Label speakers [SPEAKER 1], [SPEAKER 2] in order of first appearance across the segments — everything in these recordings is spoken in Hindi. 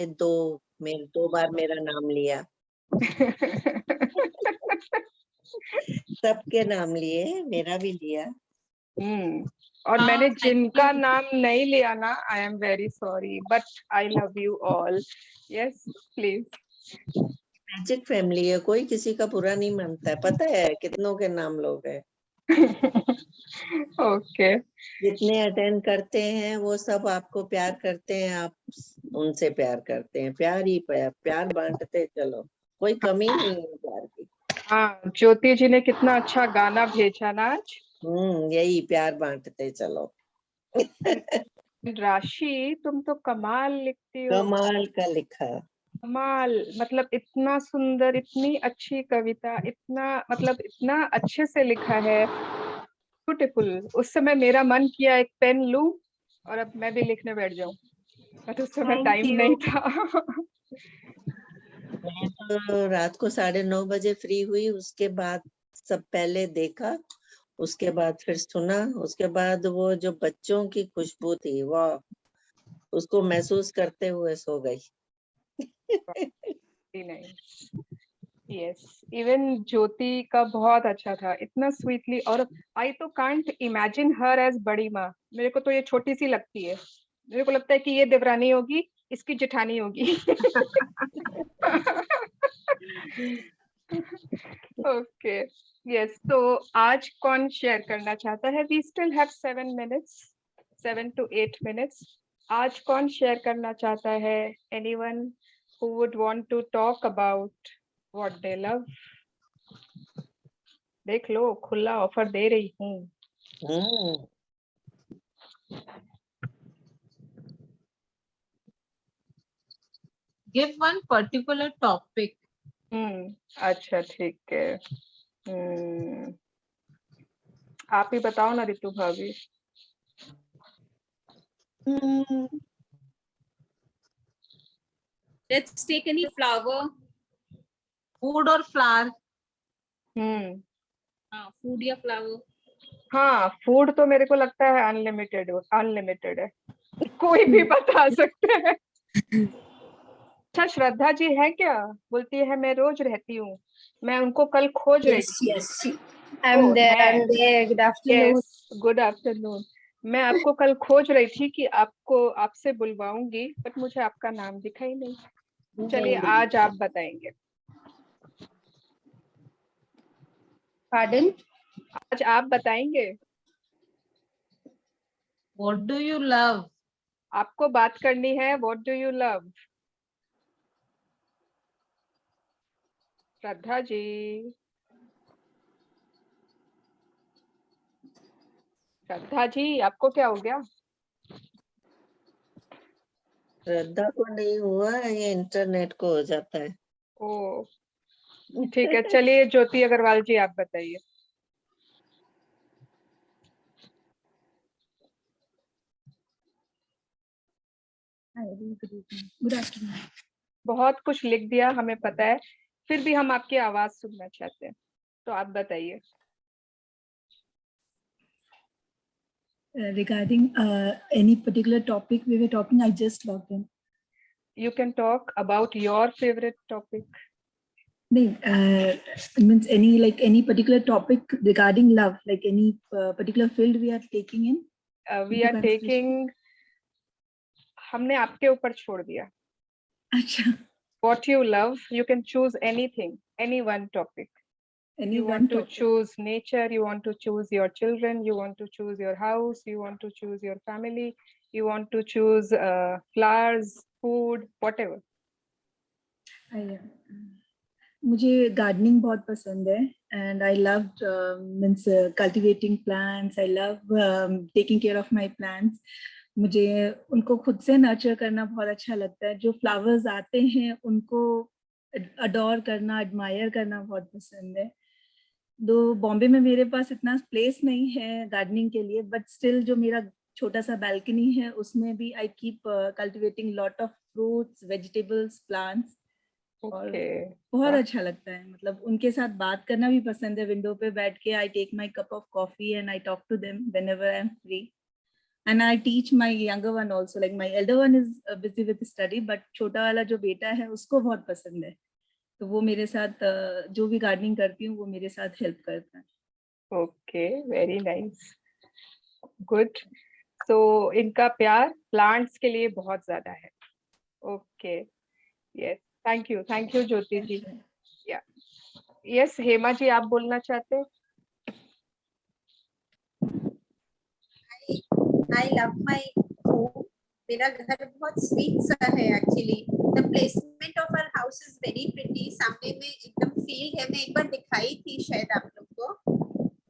[SPEAKER 1] मेरे 2 बार मेरा नाम लिया। सबके नाम लिए, मेरा भी लिया।
[SPEAKER 2] और मैंने जिनका नाम नहीं लिया ना, I am very sorry, but I love you all. Yes please.
[SPEAKER 1] Magic family है, कोई किसी का बुरा नहीं मानता है, पता है कितनों के नाम लोग हैं।
[SPEAKER 2] ओके।
[SPEAKER 1] जितने अटेंड करते हैं वो सब आपको प्यार करते हैं, आप उनसे प्यार करते हैं, प्यार ही प्यार बांटते चलो, कोई कमी नहीं है प्यार की।
[SPEAKER 2] हाँ, ज्योति जी ने कितना अच्छा गाना भेजा ना आज।
[SPEAKER 1] यही प्यार बांटते चलो।
[SPEAKER 2] राशि, तुम तो कमाल लिखती हो।
[SPEAKER 1] कमाल का लिखा।
[SPEAKER 2] कमाल, मतलब इतना सुंदर, इतनी अच्छी कविता, इतना मतलब इतना अच्छे से लिखा है। ब्यूटीफुल। उस समय मेरा मन किया एक पेन लूं और अब मैं भी लिखने बैठ जाऊं, बट उस समय
[SPEAKER 1] थैंक
[SPEAKER 2] टाइम
[SPEAKER 1] यू।
[SPEAKER 2] नहीं था।
[SPEAKER 1] मैं तो रात को 9:30 बजे फ्री हुई, उसके बाद सब पहले देखा, उसके बाद फिर सुना, उसके बाद वो जो बच्चों की खुशबू थी वाह, उसको महसूस करते हुए सो गई।
[SPEAKER 2] नहीं, यस, इवन ज्योति का बहुत अच्छा था, इतना स्वीटली। और आई तो कांट इमेजिन हर एज बड़ी माँ। मेरे को तो ये छोटी सी लगती है। मेरे को लगता है कि ये देवरानी होगी, इसकी जेठानी होगी। Okay, yes. तो आज कौन शेयर करना चाहता है? We still have 7 minutes, 7 to 8 minutes। आज कौन शेयर करना चाहता है? Anyone who would want to talk about what they love? देख लो, खुला ऑफर दे रही हूँ।
[SPEAKER 1] हम्म
[SPEAKER 3] Give one particular topic.
[SPEAKER 2] अच्छा ठीक है। आप ही बताओ ना रितु भाभी।
[SPEAKER 3] Let's take any flower. Food or flower? Food या flower?
[SPEAKER 2] हाँ, फूड तो मेरे को लगता है अनलिमिटेड है, कोई भी बता सकते हैं। अच्छा, श्रद्धा जी है क्या? बोलती है मैं रोज रहती हूँ, मैं उनको कल खोज रही थी।
[SPEAKER 4] Yes, I'm there. Good afternoon.
[SPEAKER 2] Good afternoon. मैं आपको कल खोज रही थी कि आपसे बुलवाऊंगी, बट मुझे आपका नाम दिखा ही नहीं। चलिए, आज आप बताएंगे।
[SPEAKER 4] Pardon?
[SPEAKER 2] आज आप बताएंगे।
[SPEAKER 3] What do you love?
[SPEAKER 2] आपको बात करनी है। What do you love? Shraddha ji. Shraddha ji, आपको क्या हो गया?
[SPEAKER 1] श्रद्धा को नहीं हुआ, ये इंटरनेट को हो जाता है।
[SPEAKER 2] ओ ठीक है, चलिए ज्योति अग्रवाल जी आप बताइए।
[SPEAKER 4] Good afternoon.
[SPEAKER 2] बहुत कुछ लिख दिया, हमें पता है, फिर भी हम आपकी आवाज सुनना चाहते हैं, तो आप बताइए।
[SPEAKER 4] Regarding any particular topic we were talking, I just logged in.
[SPEAKER 2] You can talk about your favorite topic.
[SPEAKER 4] No, means any particular topic regarding love, like any particular field we are taking in.
[SPEAKER 2] We are taking, हमने आपके ऊपर छोड़ दिया।
[SPEAKER 4] अच्छा।
[SPEAKER 2] What you love, you can choose anything, any one topic. You want to choose nature, you want to choose your children, you want to choose your house, you want to choose your family, you want to choose flowers, food, whatever.
[SPEAKER 4] मुझे गार्डनिंग बहुत पसंद है, and I loved means cultivating plants. I love taking care of my plants. मुझे उनको खुद से नर्चर करना बहुत अच्छा लगता है। जो फ्लावर्स आते हैं उनको अडोर करना, एडमायर करना बहुत पसंद है। दो बॉम्बे में मेरे पास इतना प्लेस नहीं है गार्डनिंग के लिए, बट स्टिल जो मेरा छोटा सा बैल्कनी है उसमें भी I keep cultivating lot of fruits, vegetables, plants. और बहुत अच्छा लगता है, मतलब उनके साथ बात करना भी पसंद है। विंडो पे बैठ के I take my cup of coffee and I talk to them whenever I am free. and I teach my younger one also. Like my elder one is busy with study, but छोटा वाला जो बेटा है उसको बहुत पसंद है, तो वो मेरे साथ जो भी गार्डनिंग करती हूँ वो मेरे साथ हेल्प करता है.
[SPEAKER 2] Okay, very nice, good. तो इनका प्यार प्लांट्स के लिए बहुत ज्यादा है. Okay, yes, thank you Jyoti ji. Yes, Hema ji, आप बोलना चाहते हैं?
[SPEAKER 5] I love my home. मेरा घर बहुत स्वीट सा है actually. The placement of our house is very pretty. सामने में एकदम फील है. मैं एक बार दिखाई थी शायद आप लोग को.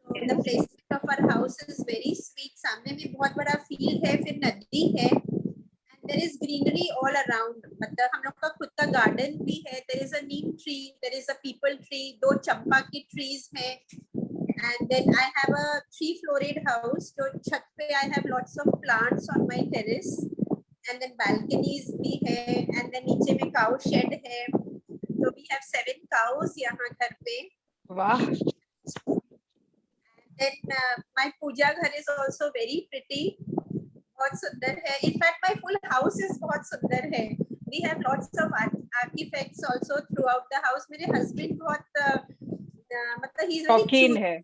[SPEAKER 5] So the placement of our house is very sweet. सामने में बहुत बड़ा फील है, फिर नदी है. And there is greenery all around. मतलब हम लोग का खुद का गार्डन भी है. There is a neem tree, there is a people tree, 2 चंपा की trees हैं. And then I have a 3-floored house. So छत पे I have lots of plants on my terrace. And then balconies भी है. And then नीचे में cow shed है. So we have 7 cows यहाँ घर पे.
[SPEAKER 2] वाह.
[SPEAKER 5] And then my पूजा घर is also very pretty. बहुत सुंदर है. In fact, my full house is बहुत सुंदर है. We have lots of artifacts also throughout the house. मेरे husband बहुत मतलब he is very
[SPEAKER 2] शौकीन है.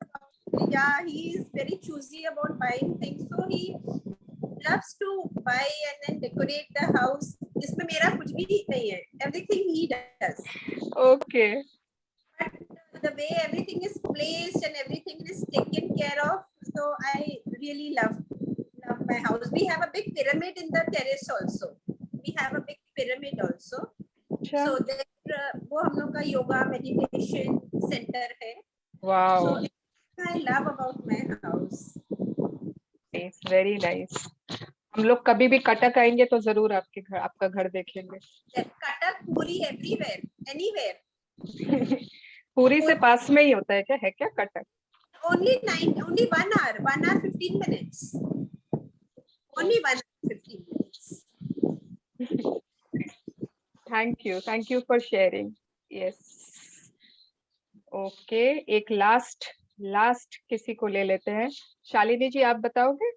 [SPEAKER 5] Yeah, he is very choosy about buying things. So he loves to buy and then decorate the house. इसमें मेरा कुछ भी नहीं है. Everything he does.
[SPEAKER 2] Okay.
[SPEAKER 5] But the way everything is placed and everything is taken care of, so I really love my house. We have a big pyramid in the terrace also. We have a big pyramid also. So there वो हम लोग का योगा meditation center है.
[SPEAKER 2] Wow.
[SPEAKER 5] So I love about my house.
[SPEAKER 2] It's very nice. हम लोग कभी भी कटक आएंगे तो जरूर आपका घर देखेंगे.
[SPEAKER 5] कटक पूरी everywhere, anywhere.
[SPEAKER 2] पूरी से पास में ही होता है क्या? है क्या Cuttack?
[SPEAKER 5] Only 1 hour 15 minutes. Only 1 hour 15 minutes.
[SPEAKER 2] Thank you for sharing. Yes. Okay, एक लास्ट किसी को ले लेते हैं. शालिनी जी, आप बताओगे?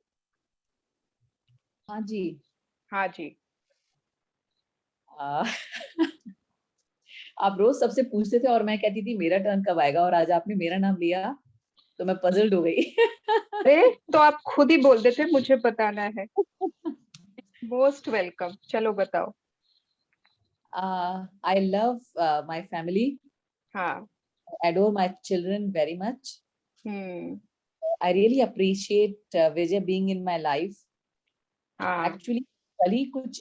[SPEAKER 3] हाँ जी. आप रोज सबसे पूछते थे और मैं कहती थी मेरा टर्न कब आएगा, और आज आपने मेरा नाम लिया तो मैं पजल्ड हो गई.
[SPEAKER 2] अरे तो आप खुद ही बोल देते, मुझे बताना है. Most welcome. चलो बताओ.
[SPEAKER 3] I love my family.
[SPEAKER 2] हाँ.
[SPEAKER 3] I adore my children very much. I really appreciate Vijay being in my life. Actually, कल ही कुछ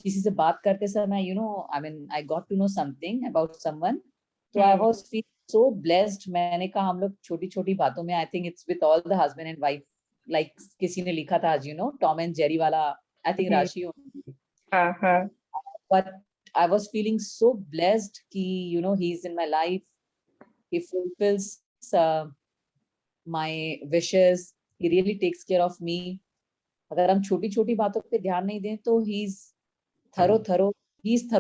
[SPEAKER 3] किसी से बात करते समय I got to know something about someone. So I was feeling so blessed. मैंने कहा हम लोग छोटी-छोटी बातों में, I think it's with all the husband and wife, like किसी ने लिखा था Tom and Jerry वाला, I think Rashi. But I was feeling so blessed कि he's in my life. He fulfills my wishes. He really takes care of me. अगर हम छोटी-छोटी बातों पे ध्यान नहीं दें तो he's thorough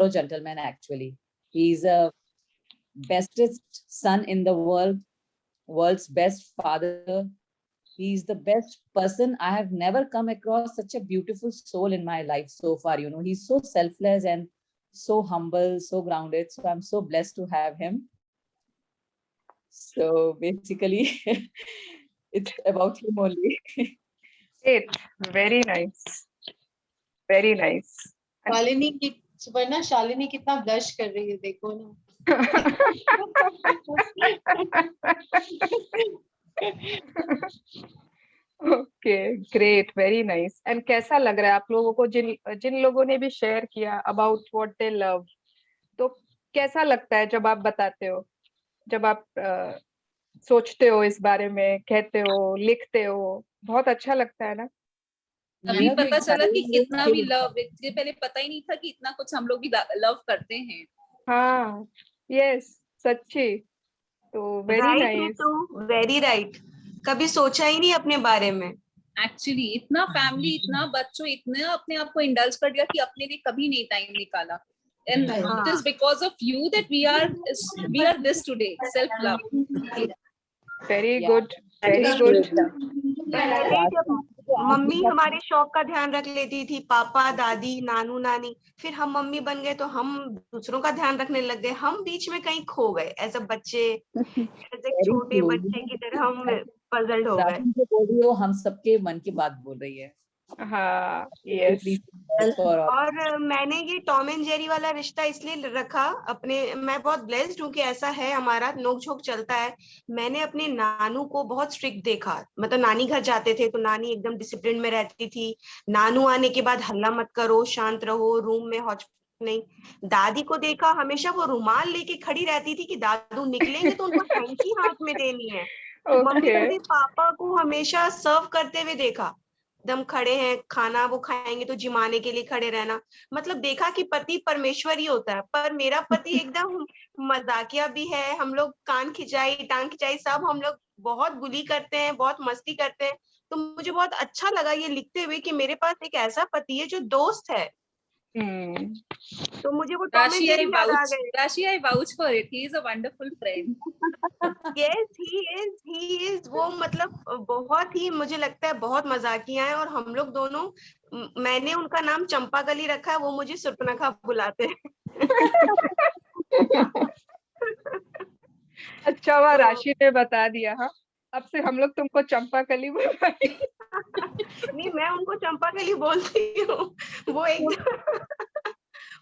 [SPEAKER 3] gentleman actually. He's a bestest son in the world's best father. He's the best person. I have never come across such a beautiful soul in my life so far. He's so selfless and so humble, so grounded. So I'm so blessed to have him. So basically, it's about him only.
[SPEAKER 2] Great, very nice, very nice.
[SPEAKER 6] Shalini कितना ब्लश कर रही है, देखो ना.
[SPEAKER 2] Okay, great, very nice. And कैसा लग रहा है आप लोगों को, जिन लोगों ने भी शेयर किया about what they love, तो कैसा लगता है जब आप बताते हो, जब आप सोचते हो इस बारे में, कहते हो, लिखते हो, बहुत अच्छा लगता है ना?
[SPEAKER 3] अभी
[SPEAKER 7] पता चला कि कितना भी लव, इसके पहले पता ही नहीं था कि इतना कुछ हम लोग भी लव करते हैं.
[SPEAKER 2] हाँ, यस, सच्ची. तो वेरी नाइस.
[SPEAKER 8] तो वेरी राइट. कभी सोचा ही नहीं अपने बारे में.
[SPEAKER 7] एक्चुअली इतना फैमिली, इतना बच्चों, इतना अपने आप को इंडल्ज कर दिया कि अपने लिए कभी नहीं टाइम निकाला. And it is because of you that we are this today. Self love.
[SPEAKER 2] Very good. Very good.
[SPEAKER 8] Mummy हमारे शौक का ध्यान रख लेती थी, पापा दादी नानू नानी, फिर हम मम्मी बन गए तो हम दूसरों का ध्यान रखने लग गए, हम बीच में कहीं खो गए एज अ बच्चे, एज एक
[SPEAKER 3] Very
[SPEAKER 8] छोटे
[SPEAKER 3] true.
[SPEAKER 8] बच्चे की तरह हम पजल्ड हो गए।
[SPEAKER 3] राशन जो बोल रही हो, हम सबके मन की बात बोल रही है।
[SPEAKER 2] हाँ, yes.
[SPEAKER 8] और मैंने ये टॉम एंड जेरी वाला रिश्ता इसलिए रखा अपने, मैं बहुत ब्लेस्ड हूँ कि ऐसा है, हमारा नोक झोंक चलता है। मैंने अपने नानू को बहुत स्ट्रिक्ट देखा, मतलब नानी घर जाते थे तो नानी एकदम डिसिप्लिन में रहती थी, नानू आने के बाद हल्ला मत करो, शांत रहो, रूम में हौच नहीं। दादी को देखा, हमेशा वो रुमाल लेके खड़ी रहती थी कि दादू निकलेंगे तो उनको हैंकी हाथ में देनी है। मम्मी को
[SPEAKER 2] Okay.
[SPEAKER 8] भी पापा को हमेशा सर्व करते हुए देखा, एकदम खड़े हैं, खाना वो खाएंगे तो जिमाने के लिए खड़े रहना, मतलब देखा कि पति परमेश्वर ही होता है। पर मेरा पति एकदम मजाकिया भी है, हम लोग कान खिंचाई टांग खिंचाई सब हम लोग बहुत बुली करते हैं, बहुत मस्ती करते हैं। तो मुझे बहुत अच्छा लगा ये लिखते हुए कि मेरे पास एक ऐसा पति है जो दोस्त है। तो मुझे वो टॉम एंड जेरी याद आ गए।
[SPEAKER 7] Rashi, I vouch for it. He is a wonderful friend.
[SPEAKER 8] Yes, he is वो मतलब बहुत ही, मुझे लगता है बहुत मजाकिया है। और हम लोग दोनों, मैंने उनका नाम चंपाकली रखा है, वो मुझे सुर्पनखा बुलाते हैं।
[SPEAKER 2] अच्छा हुआ राशि ने बता दिया। हाँ, अब से हम लोग तुमको चंपाकली बुलाएंगे।
[SPEAKER 8] नहीं, मैं उनको चंपाकली बोलती हूँ, वो एकदम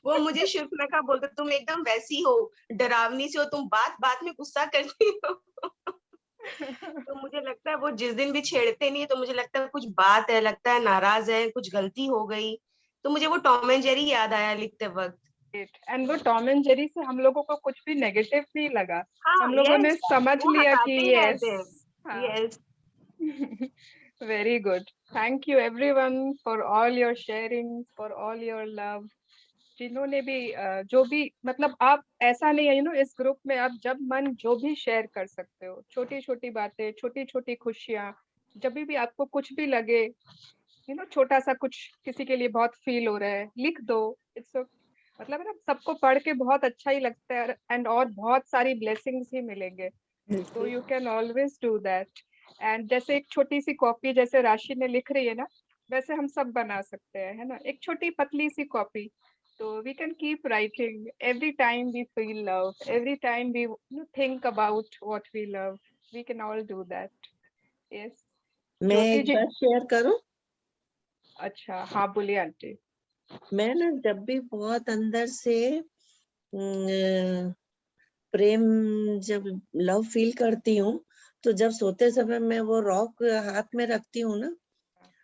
[SPEAKER 8] वो मुझे शूर्पनखा बोलते, तुम एकदम वैसी हो, डरावनी सी हो, तुम बात बात में गुस्सा करती हो। तो मुझे लगता है वो जिस दिन भी छेड़ते नहीं है तो मुझे लगता है कुछ बात है, लगता है नाराज है, कुछ गलती हो गई। तो मुझे वो टॉम एंड जेरी याद आया लिखते वक्त।
[SPEAKER 2] एंड वो टॉम एंड जेरी से हम लोगों को कुछ भी नेगेटिव नहीं लगा।
[SPEAKER 8] हाँ,
[SPEAKER 2] हम लोगों ने समझ
[SPEAKER 8] वो
[SPEAKER 2] लिया कि
[SPEAKER 8] हंसाते ही
[SPEAKER 2] यस।
[SPEAKER 8] रहते हैं। Yes,
[SPEAKER 2] Very good. Thank you everyone for all your sharing, for all your love. जिन्होंने भी जो भी, मतलब आप ऐसा नहीं है इस ग्रुप में आप जब मन जो भी शेयर कर सकते हो, छोटी छोटी बातें, छोटी छोटी खुशियाँ, जब भी आपको कुछ भी लगे, छोटा सा कुछ किसी के लिए बहुत फील हो रहा है, लिख दो। इट्स मतलब ना, सबको पढ़ के बहुत अच्छा ही लगता है एंड और बहुत सारी ब्लेसिंग्स ही मिलेंगे। तो you can always do that. And जैसे एक छोटी सी कॉपी जैसे राशि ने लिख रही है ना, वैसे हम सब बना सकते हैं, है ना, एक छोटी पतली सी कॉपी। तो we can keep writing every time we feel love, every time we think about what we love. We can all do that. Yes.
[SPEAKER 1] मैं एक बात शेयर करूं?
[SPEAKER 2] अच्छा, हाँ बोलिए आंटी।
[SPEAKER 1] मैं ना जब भी बहुत अंदर से प्रेम, जब लव फील करती हूँ, तो जब सोते समय मैं वो रॉक हाथ में रखती हूँ ना,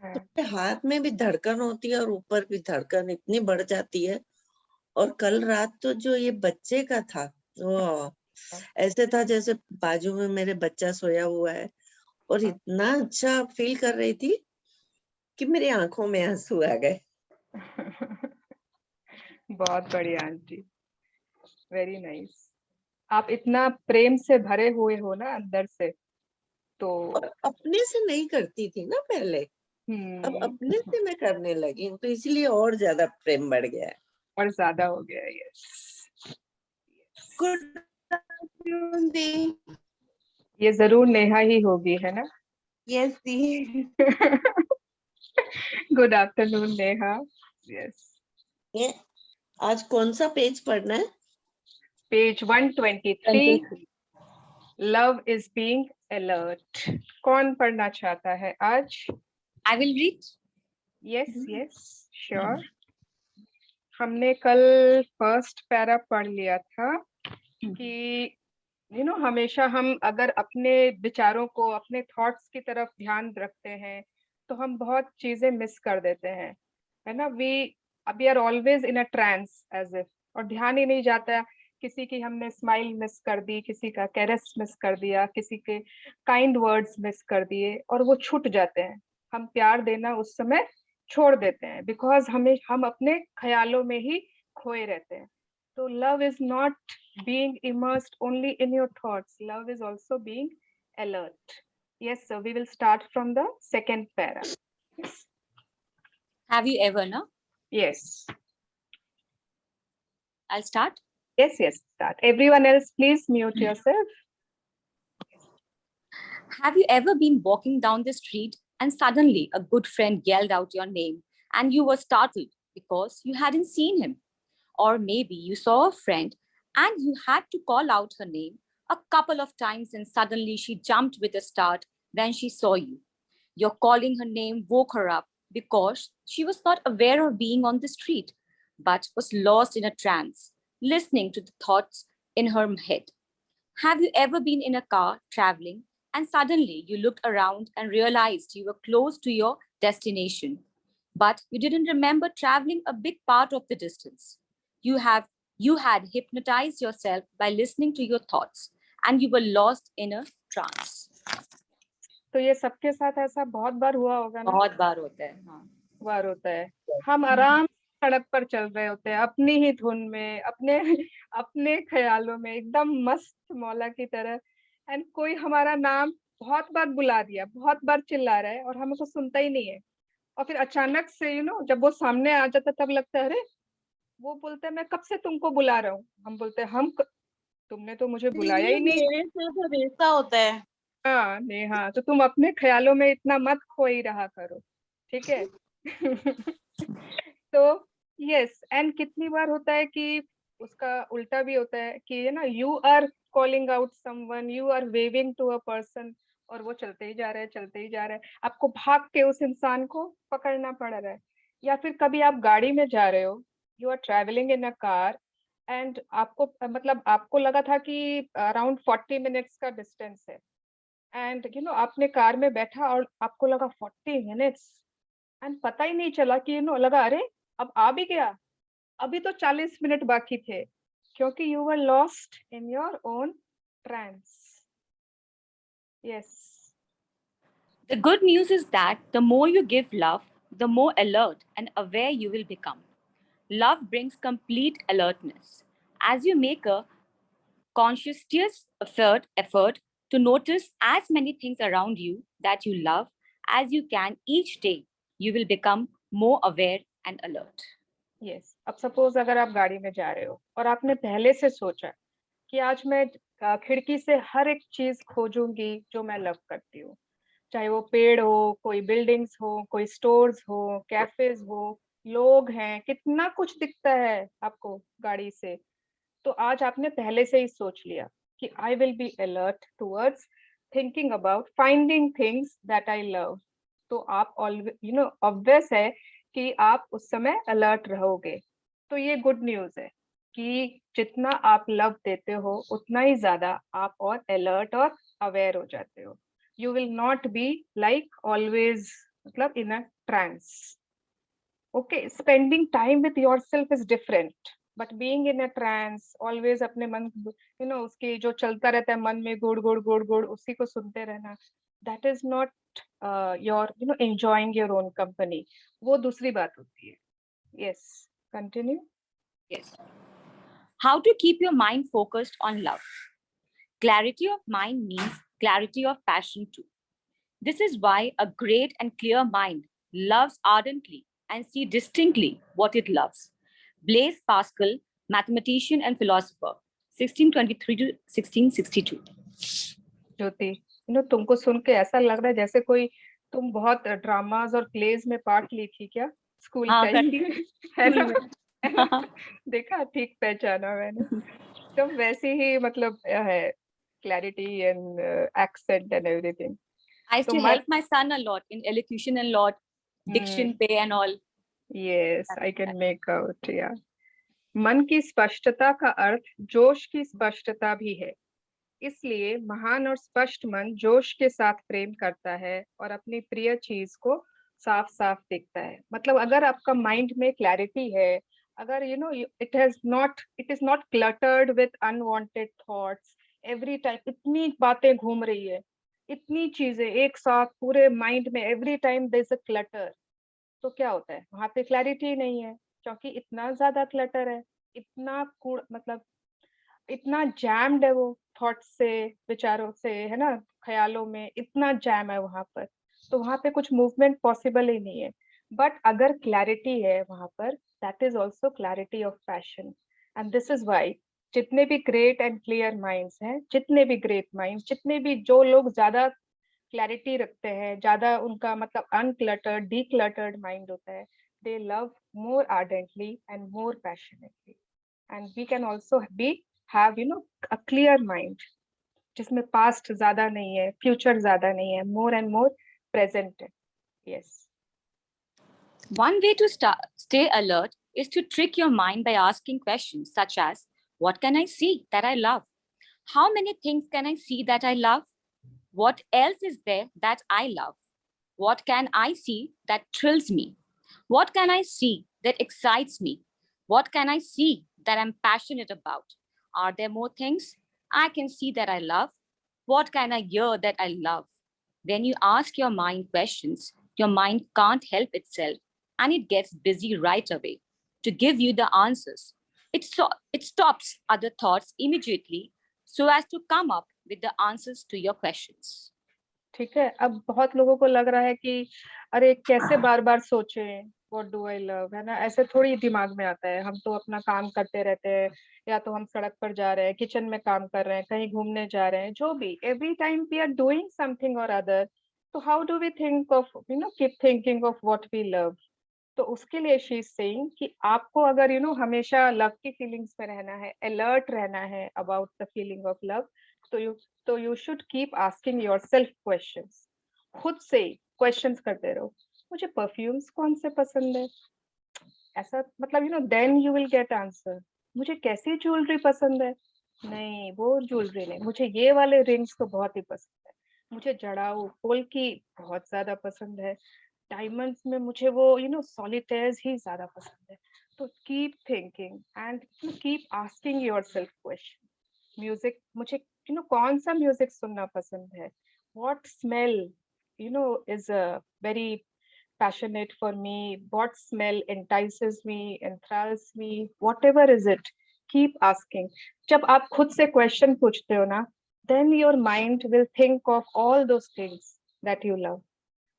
[SPEAKER 1] तो मेरे हाथ में भी धड़कन होती है और ऊपर भी धड़कन इतनी बढ़ जाती है। और कल रात तो जो ये बच्चे का था, वो ऐसे था जैसे बाजू में मेरे बच्चा सोया हुआ है, और इतना अच्छा फील कर रही थी कि मेरी आंखों में आंसू आ गए।
[SPEAKER 2] बहुत बढ़िया आंटी, वेरी नाइस। आप इतना प्रेम से भरे हुए हो ना अंदर से, तो
[SPEAKER 1] और अपने से नहीं करती थी ना पहले, अब अपने से मैं करने लगी हूँ, तो इसलिए और ज्यादा प्रेम बढ़ गया है।
[SPEAKER 2] और ज्यादा हो गया। यस,
[SPEAKER 8] गुड आफ्टरनून दी।
[SPEAKER 2] ये जरूर नेहा ही होगी, है ना?
[SPEAKER 8] यस दी।
[SPEAKER 2] Good afternoon Neha. यस,
[SPEAKER 1] ये आज कौन सा पेज पढ़ना है?
[SPEAKER 2] Page 123। Love is being alert. कौन पढ़ना चाहता है आज?
[SPEAKER 7] I will read.
[SPEAKER 2] Yes yes sure. हमने कल फर्स्ट पैरा पढ़ लिया था कि हमेशा हम अगर अपने विचारों को, अपने थॉट्स की तरफ ध्यान रखते हैं तो हम बहुत चीजें मिस कर देते हैं, है ना। We are always in a trance as if, और ध्यान ही नहीं जाता, किसी की हमने स्माइल मिस कर दी, किसी का कैरेस मिस कर दिया, किसी के काइंड वर्ड्स मिस कर दिए, और वो छूट जाते हैं। हम प्यार देना उस समय छोड़ देते हैं, बिकॉज हम अपने ख्यालों में ही खोए रहते हैं। So love is not being immersed only in your thoughts. Love is also being alert. Yes, sir. We will start from the second para. Yes.
[SPEAKER 7] Have you ever, no?
[SPEAKER 2] Yes.
[SPEAKER 7] I'll start.
[SPEAKER 2] Yes, yes. Start. Everyone else, please mute yourself.
[SPEAKER 7] Have you ever been walking down the street
[SPEAKER 9] and suddenly a good friend yelled out your name and you were startled because you hadn't seen him. Or maybe you saw a friend and you had to call out her name a couple of times and suddenly she jumped with a start when she saw you. Your calling her name woke her up because she was not aware of being on the street, but was lost in a trance, listening to the thoughts in her head. Have you ever been in a car traveling and suddenly you looked around and realized you were close to your destination, but you didn't remember traveling a big part of the distance? You had hypnotized yourself by listening to your thoughts and you were lost in a trance.
[SPEAKER 2] तो ये सबके साथ ऐसा बहुत बार हुआ होगा ना?
[SPEAKER 3] बहुत बार होता है, हाँ.
[SPEAKER 2] बार होता है. हम आराम से सड़क पर चल रहे होते हैं अपनी ही धुन में, अपने अपने ख्यालों में, एकदम मस्त मौला की तरह, एंड कोई हमारा नाम बहुत बार बुला दिया, बहुत बार चिल्ला रहा है और हम उसको सुनता ही नहीं है. और फिर अचानक से जब वो सामने आ जाता तब लगता है अरे वो बोलता है मैं कब से तुमको बुला रहा हूँ. हम बोलते हैं तुमने तो मुझे बुलाया ही नहीं.
[SPEAKER 6] मेरे साथ ऐसा होता है.
[SPEAKER 2] हाँ नेहा, तो तुम अपने ख्यालों में इतना मत खो ही रहा करो, ठीक है? तो यस, एंड कितनी बार होता है कि उसका उल्टा भी होता है कि you are calling out someone, you are waving to a person, और वो चलते ही जा रहा है, चलते ही जा रहा है. आपको भाग के उस इंसान को पकड़ना पड़ रहा है. या फिर कभी आप गाड़ी में जा रहे हो, you are travelling in a car, and आपको लगा था कि अराउंड 40 मिनट्स का डिस्टेंस है, एंड आपने कार में बैठा और आपको लगा 40 मिनट्स, एंड पता ही नहीं चला कि लगा अरे अब आ भी गया, अभी तो 40 मिनट बाकी थे, क्योंकि you were lost in your own trance. Yes.
[SPEAKER 9] The good news is that the more you give love, the more alert and aware you will become. Love brings complete alertness. As you make a conscious effort to notice as many things around you that you love as you can each day, you will become more aware and alert.
[SPEAKER 2] Yes. अब सपोज अगर आप गाड़ी में जा रहे हो और आपने पहले से सोचा कि आज मैं खिड़की से हर एक चीज खोजूंगी जो मैं लव करती हूँ, चाहे वो पेड़ हो, कोई बिल्डिंग्स हो, कोई स्टोर्स हो, कैफेज हो, लोग हैं, कितना कुछ दिखता है आपको गाड़ी से. तो आज आपने पहले से ही सोच लिया कि I will be alert towards thinking about finding things that I love. तो आप ऑलवेज ऑब्वियस है कि आप उस समय अलर्ट रहोगे. तो ये गुड न्यूज है कि जितना आप लव देते हो उतना ही ज्यादा आप और अलर्ट और अवेयर हो जाते हो. You will not be like always in a trance. Okay, spending time with yourself is different, but being in a trance, always अपने मन उसके जो चलता रहता है मन में गुड़ गुड़ गुड़ गुड़ उसी को सुनते रहना, that is not your enjoying your own company. वो दूसरी बात होती है. Yes, continue.
[SPEAKER 9] Yes. How to keep your mind focused on love? Clarity of mind means clarity of passion too. This is why a great and clear mind loves ardently and sees distinctly what it loves. Blaise Pascal, mathematician and philosopher, 1623 to 1662.
[SPEAKER 2] ज्योति, तुमको सुन के ऐसा लग रहा है जैसे कोई तुम बहुत ड्रामास और प्लेज में पार्ट ली थी क्या स्कूल टाइम है ना? देखा, ठीक पहचाना मैंने. तो वैसे ही है clarity and accent and everything.
[SPEAKER 9] I used to help my son a lot in elocution and lot, diction pay and all.
[SPEAKER 2] Yes, I can make out. Yeah. मन की स्पष्टता का अर्थ जोश की स्पष्टता भी है. इसलिए महान और स्पष्ट मन जोश के साथ प्रेम करता है और अपनी प्रिय चीज को साफ साफ दिखता है. अगर आपका माइंड में क्लैरिटी है, अगर it is not cluttered with unwanted thoughts, every time इतनी बातें घूम रही है, इतनी चीजें एक साथ पूरे माइंड में, every time there is a clutter, तो क्या होता है वहां पे क्लैरिटी नहीं है, क्योंकि इतना ज्यादा क्लटर है, इतना इतना जैम्ड है वो थॉट्स से, विचारों से, है ना, ख्यालों में इतना जैम है वहां पर, तो वहां पे कुछ मूवमेंट पॉसिबल ही नहीं है. बट अगर क्लैरिटी है वहां पर, that is also clarity of passion. And this is why जितने भी ग्रेट एंड क्लियर माइंड्स हैं, जितने भी ग्रेट माइंड्स, जितने भी जो लोग ज्यादा क्लैरिटी रखते हैं, ज्यादा उनका मतलब अनक्लटर्ड डीक्लटर्ड माइंड होता है, they love more ardently and more passionately. And we can also have a clear mind जिसमें past ज्यादा नहीं है, future ज्यादा नहीं है, more and more present है. Yes.
[SPEAKER 9] One way to stay alert is to trick your mind by asking questions such as, what can I see that I love? How many things can I see that I love? What else is there that I love? What can I see that thrills me? What can I see that excites me? What can I see that I'm passionate about? Are there more things I can see that I love? What can I hear that I love? When you ask your mind questions, your mind can't help itself and it gets busy right away to give you the answers. It stops other thoughts immediately so as to come up with the answers to your questions.
[SPEAKER 2] ठीक है, अब बहुत लोगों को लग रहा है कि अरे कैसे बार बार सोचें व्हाट डू आई लव, है ना, ऐसे थोड़ी दिमाग में आता है. हम तो अपना काम करते रहते हैं, या तो हम सड़क पर जा रहे हैं, किचन में काम कर रहे हैं, कहीं घूमने जा रहे हैं, जो भी, every time we are doing something और अदर. तो how do we think of keep thinking of what we love. तो उसके लिए शी इज सेइंग कि आपको अगर हमेशा लव की फीलिंग्स में रहना है, अलर्ट रहना है about the feeling of love, तो you should keep asking yourself questions. खुद से क्वेश्चंस करते रहो, मुझे परफ्यूम्स कौन से पसंद है, ऐसा मतलब then you will get answer. मुझे कैसी ज्वेलरी पसंद है, नहीं वो ज्वेलरी नहीं, मुझे ये वाले रिंग्स तो बहुत ही पसंद है, मुझे जड़ाऊ पोल की बहुत ज्यादा पसंद है, डायमंड्स में मुझे वो सॉलिटेयर्स ही ज्यादा पसंद है. तो keep thinking and keep asking yourself question. Music, मुझे कौन सा म्यूजिक सुनना पसंद है, what smell is very passionate for me, what smell entices me, enthralls me, whatever is it, keep asking. जब आप खुद से क्वेश्चन पूछते हो ना, then your mind will think of all those things that you love.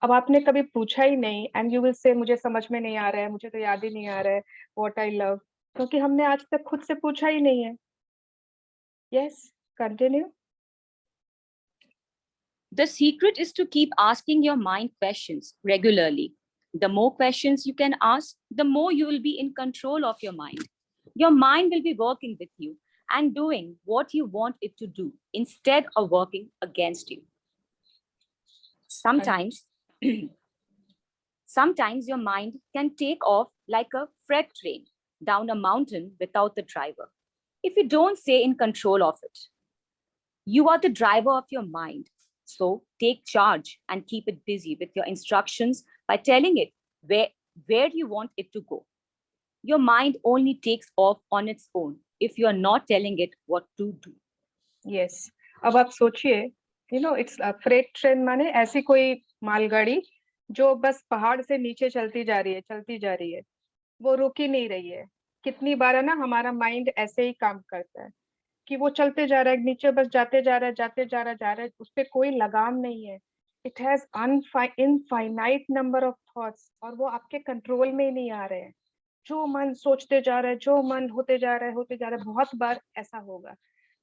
[SPEAKER 2] अब आपने कभी पूछा ही नहीं and you will say मुझे समझ में नहीं आ रहा है, मुझे तो याद ही नहीं आ रहा है what I love, क्योंकि हमने आज तक खुद से पूछा ही नहीं है. Yes, continue.
[SPEAKER 9] The secret is to keep asking your mind questions regularly. The more questions you can ask, the more you will be in control of your mind. Your mind will be working with you and doing what you want it to do instead of working against you. Sometimes your mind can take off like a freight train down a mountain without the driver. If you don't stay in control of it, you are the driver of your mind. So take charge and keep it busy with your instructions by telling it where you want it to go. Your mind only takes off on its own if you are not telling it what to do.
[SPEAKER 2] Yes. अब आप सोचिए, it's a freight train माने ऐसी कोई मालगाड़ी जो बस पहाड़ से नीचे चलती जा रही है, वो रुक ही नहीं रही है. कितनी बार है ना हमारा माइंड ऐसे ही काम करता है कि वो चलते जा रहा है नीचे, बस जाते जा रहा है, उस पे कोई लगाम नहीं है. It has infinite number of thoughts और वो आपके कंट्रोल में ही नहीं आ रहे हैं. जो मन सोचते जा रहा है, जो मन होते जा रहा है, बहुत बार ऐसा होगा.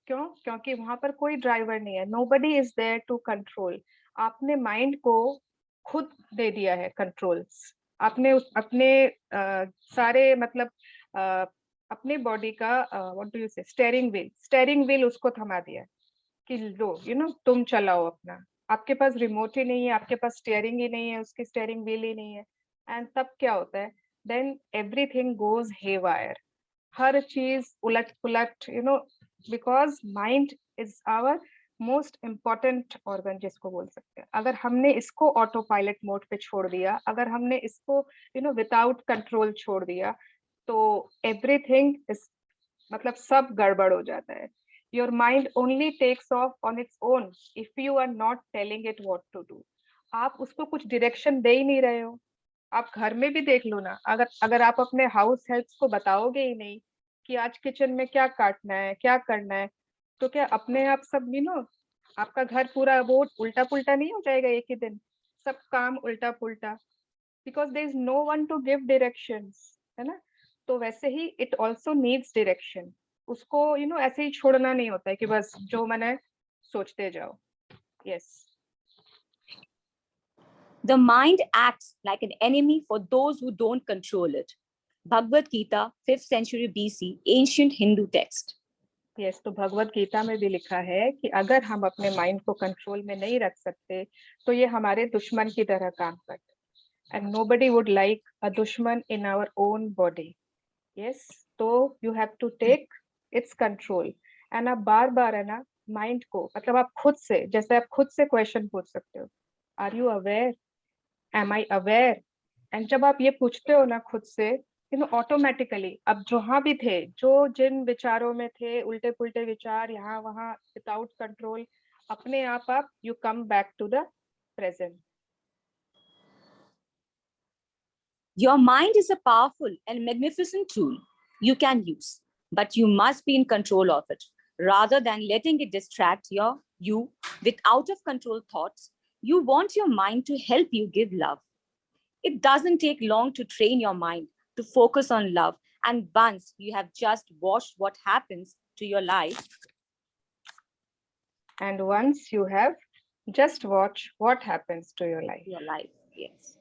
[SPEAKER 2] क्यों? क्योंकि वहां पर कोई ड्राइवर नहीं है. Nobody is there to control. आपने माइंड को खुद दे दिया है कंट्रोल्स. आपने अपने सारे मतलब अपने बॉडी का व्हाट डू यू से स्टेयरिंग व्हील उसको थमा दिया कि लो तुम चलाओ अपना. आपके पास रिमोट ही नहीं है, आपके पास स्टेयरिंग ही नहीं है, उसकी स्टेयरिंग व्हील ही नहीं है. एंड तब क्या होता है, देन एवरीथिंग गोज हेवायर. हर चीज उलट पुलट because mind is our most important organ जिसको बोल सकते हैं. अगर हमने इसको ऑटो पायलट मोड पे छोड़ दिया, अगर हमने इसको विदाउट कंट्रोल छोड़ दिया, तो एवरीथिंग इज मतलब सब गड़बड़ हो जाता है. Your mind only takes off on its own if you are not telling it what to do. आप उसको कुछ डायरेक्शन दे ही नहीं रहे हो. आप घर में भी देख लो ना, अगर आप अपने हाउस हेल्प्स को बताओगे ही नहीं कि आज किचन में क्या काटना है, क्या करना है, तो क्या अपने आप सब आपका घर पूरा वो उल्टा पुल्टा नहीं हो जाएगा एक ही दिन, सब काम उल्टा पुल्टा, because there is no one to give directions, है ना. तो वैसे ही इट ऑल्सो नीड्स डायरेक्शन. उसको ऐसे ही छोड़ना नहीं होता है कि बस जो मन है सोचते जाओ. Yes.
[SPEAKER 9] The mind acts like an enemy for those who don't control it. Bhagavad Gita, 5th century BC, ancient Hindu text.
[SPEAKER 2] Yes, तो भगवत गीता में भी लिखा है कि अगर हम अपने माइंड को कंट्रोल में नहीं रख सकते तो ये हमारे दुश्मन की तरह काम करते। And nobody would like a दुश्मन in our own body. Yes, तो you have to take its control. And आप बार बार है ना माइंड को, मतलब आप खुद से, जैसे आप खुद से क्वेश्चन पूछ सकते हो, are you aware, am I aware. And जब आप ये पूछते हो ना खुद से, ऑटोमेटिकली अब जहाँ भी थे, जो जिन विचारों में थे, उल्टे पुल्टे विचार यहाँ वहाँ, विदाउट कंट्रोल, अपने आप you come back to the present.
[SPEAKER 9] Your mind is a powerful and magnificent tool you can use, but you must be in control of it rather than letting it distract you with out of control thoughts. You want your mind to help you give love. It doesn't take long to train your mind to focus on love, and once you have just watched what happens to your life,
[SPEAKER 2] and once you have just watched what happens to your life.
[SPEAKER 9] Yes.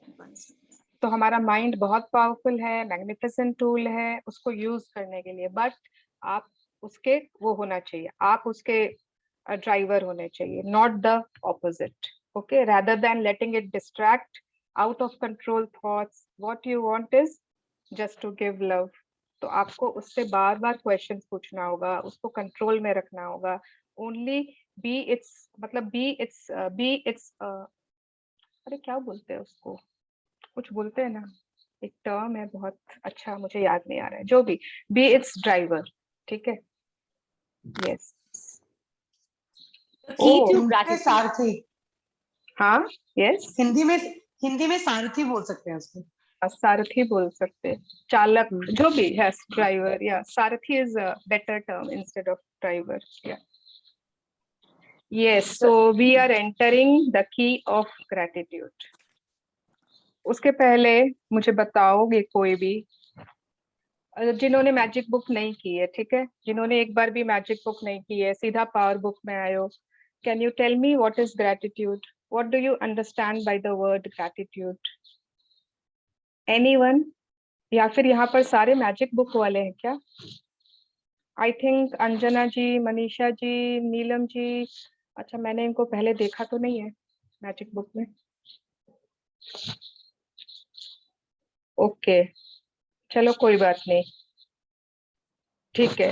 [SPEAKER 2] तो हमारा माइंड बहुत पावरफुल है, मैग्निफिसेंट टूल है उसको यूज करने के लिए, बट आप उसके वो होना चाहिए, आप उसके ड्राइवर होने चाहिए, not the opposite. Okay, rather than letting it distract, out of control thoughts, what you want is just to give love। तो आपको उससे बार बार क्वेश्चन पूछना होगा, उसको कंट्रोल में रखना होगा। ओनली बी इट्स, मतलब बी इट्स अरे क्या बोलते हैं उसको, कुछ बोलते हैं ना, एक टर्म है बहुत अच्छा, मुझे याद नहीं आ रहा है, जो भी, बी इट्स ड्राइवर। ठीक है, यस।
[SPEAKER 10] सारथी।
[SPEAKER 2] हाँ, यस,
[SPEAKER 10] हिंदी में सारथी बोल सकते हैं उसको,
[SPEAKER 2] सारथी बोल सकते हैं, चालक, जो भी है, ड्राइवर या सारथी is a better term instead of driver. Yes, so we are entering the key of gratitude. उसके पहले मुझे बताओगे कोई भी जिन्होंने मैजिक बुक नहीं की है, ठीक है, जिन्होंने एक बार भी मैजिक बुक नहीं की है, सीधा पावर बुक में आए हो, can you tell me what is gratitude? What do you understand by the word gratitude? Anyone? या फिर यहाँ पर सारे मैजिक बुक वाले हैं क्या? आई थिंक अंजना जी, मनीषा जी, नीलम जी, अच्छा मैंने इनको पहले देखा तो नहीं है मैजिक बुक में। ओके, चलो कोई बात नहीं, ठीक है,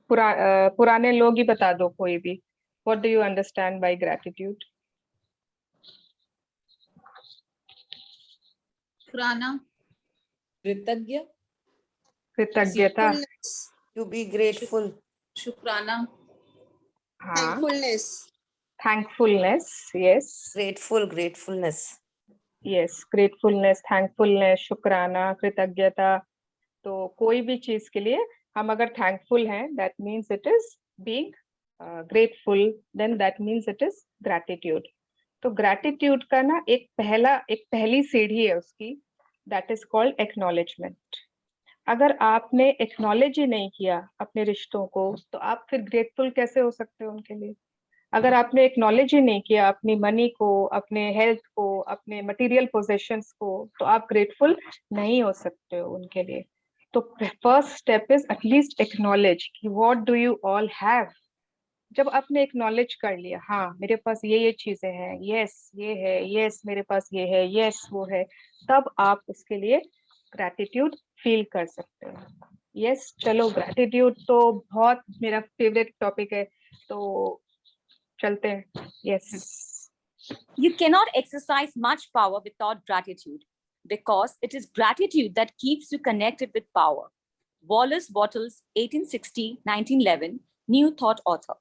[SPEAKER 2] पुराने लोग ही बता दो कोई भी, what do you understand bye gratitude?
[SPEAKER 7] पुराना,
[SPEAKER 3] कृतज्ञ,
[SPEAKER 2] कृतज्ञता,
[SPEAKER 5] टू बी ग्रेटफुल,
[SPEAKER 7] शुक्राना,
[SPEAKER 2] हाँ,
[SPEAKER 5] thankfulness,
[SPEAKER 2] thankfulness, yes,
[SPEAKER 5] gratefulness,
[SPEAKER 2] yes, gratefulness, thankfulness, शुक्राना, कृतज्ञता। तो कोई भी चीज के लिए हम अगर थैंकफुल हैं, that means it is being grateful, then that means it is gratitude. तो ग्रैटिट्यूड का ना एक पहली सीढ़ी है उसकी, दैट इज कॉल्ड एक्नॉलेजमेंट। अगर आपने एक्नॉलेज ही नहीं किया अपने रिश्तों को, तो आप फिर ग्रेटफुल कैसे हो सकते हो उनके लिए? अगर आपने एक्नॉलेज ही नहीं किया अपनी मनी को, अपने हेल्थ को, अपने मटेरियल पोजेशंस को, तो आप ग्रेटफुल नहीं हो सकते हो उनके लिए। तो first step is at least acknowledge कि what do you all have. जब आपने एक्नॉलेज कर लिया, हाँ मेरे पास ये चीजें हैं, यस ये है, यस मेरे पास ये है, यस वो है, तब आप उसके लिए ग्रैटिट्यूड फील कर सकते हो। यस, चलो ग्रैटिट्यूड तो बहुत मेरा फेवरेट टॉपिक है, तो चलते हैं। Yes,
[SPEAKER 9] you cannot exercise much power without gratitude, because it is gratitude that keeps you connected with power. Wallace Wattles, 1860-1911, New Thought author.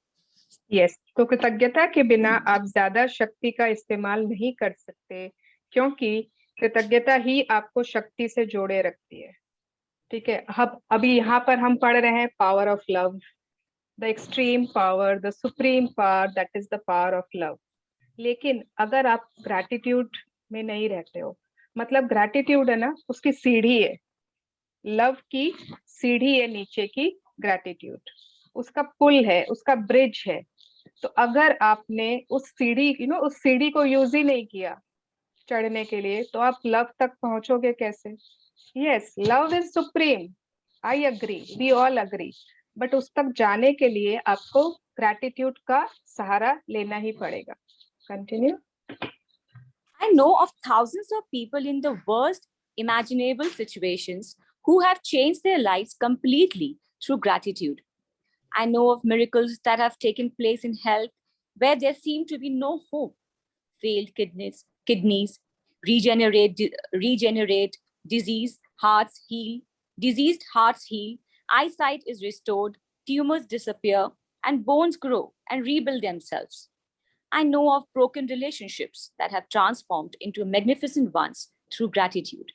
[SPEAKER 2] Yes, तो कृतज्ञता के बिना आप ज्यादा शक्ति का इस्तेमाल नहीं कर सकते, क्योंकि कृतज्ञता ही आपको शक्ति से जोड़े रखती है। ठीक है, अभी यहाँ पर हम पढ़ रहे हैं power of love, the extreme power, the supreme power, that is the power of love. लेकिन अगर आप ग्रैटिट्यूड में नहीं रहते हो, मतलब ग्रैटिट्यूड है ना, उसकी सीढ़ी है, लव की सीढ़ी है नीचे की ग्रैटिट्यूड, उसका पुल है, उसका ब्रिज है। तो अगर आपने उस सीढ़ी उस सीढ़ी को यूज ही नहीं किया, चढ़ने के लिए, तो आप लव तक पहुंचोगे कैसे? Yes, love is supreme, I agree, we all agree, but उस तक जाने के लिए आपको ग्रैटिट्यूड का सहारा लेना ही पड़ेगा। Continue.
[SPEAKER 9] I know of thousands of people in the worst imaginable situations who have changed their lives completely through gratitude. I know of miracles that have taken place in health where there seemed to be no hope. Failed kidneys regenerate, diseased hearts heal, eyesight is restored, tumors disappear, and bones grow and rebuild themselves. I know of broken relationships that have transformed into magnificent ones through gratitude.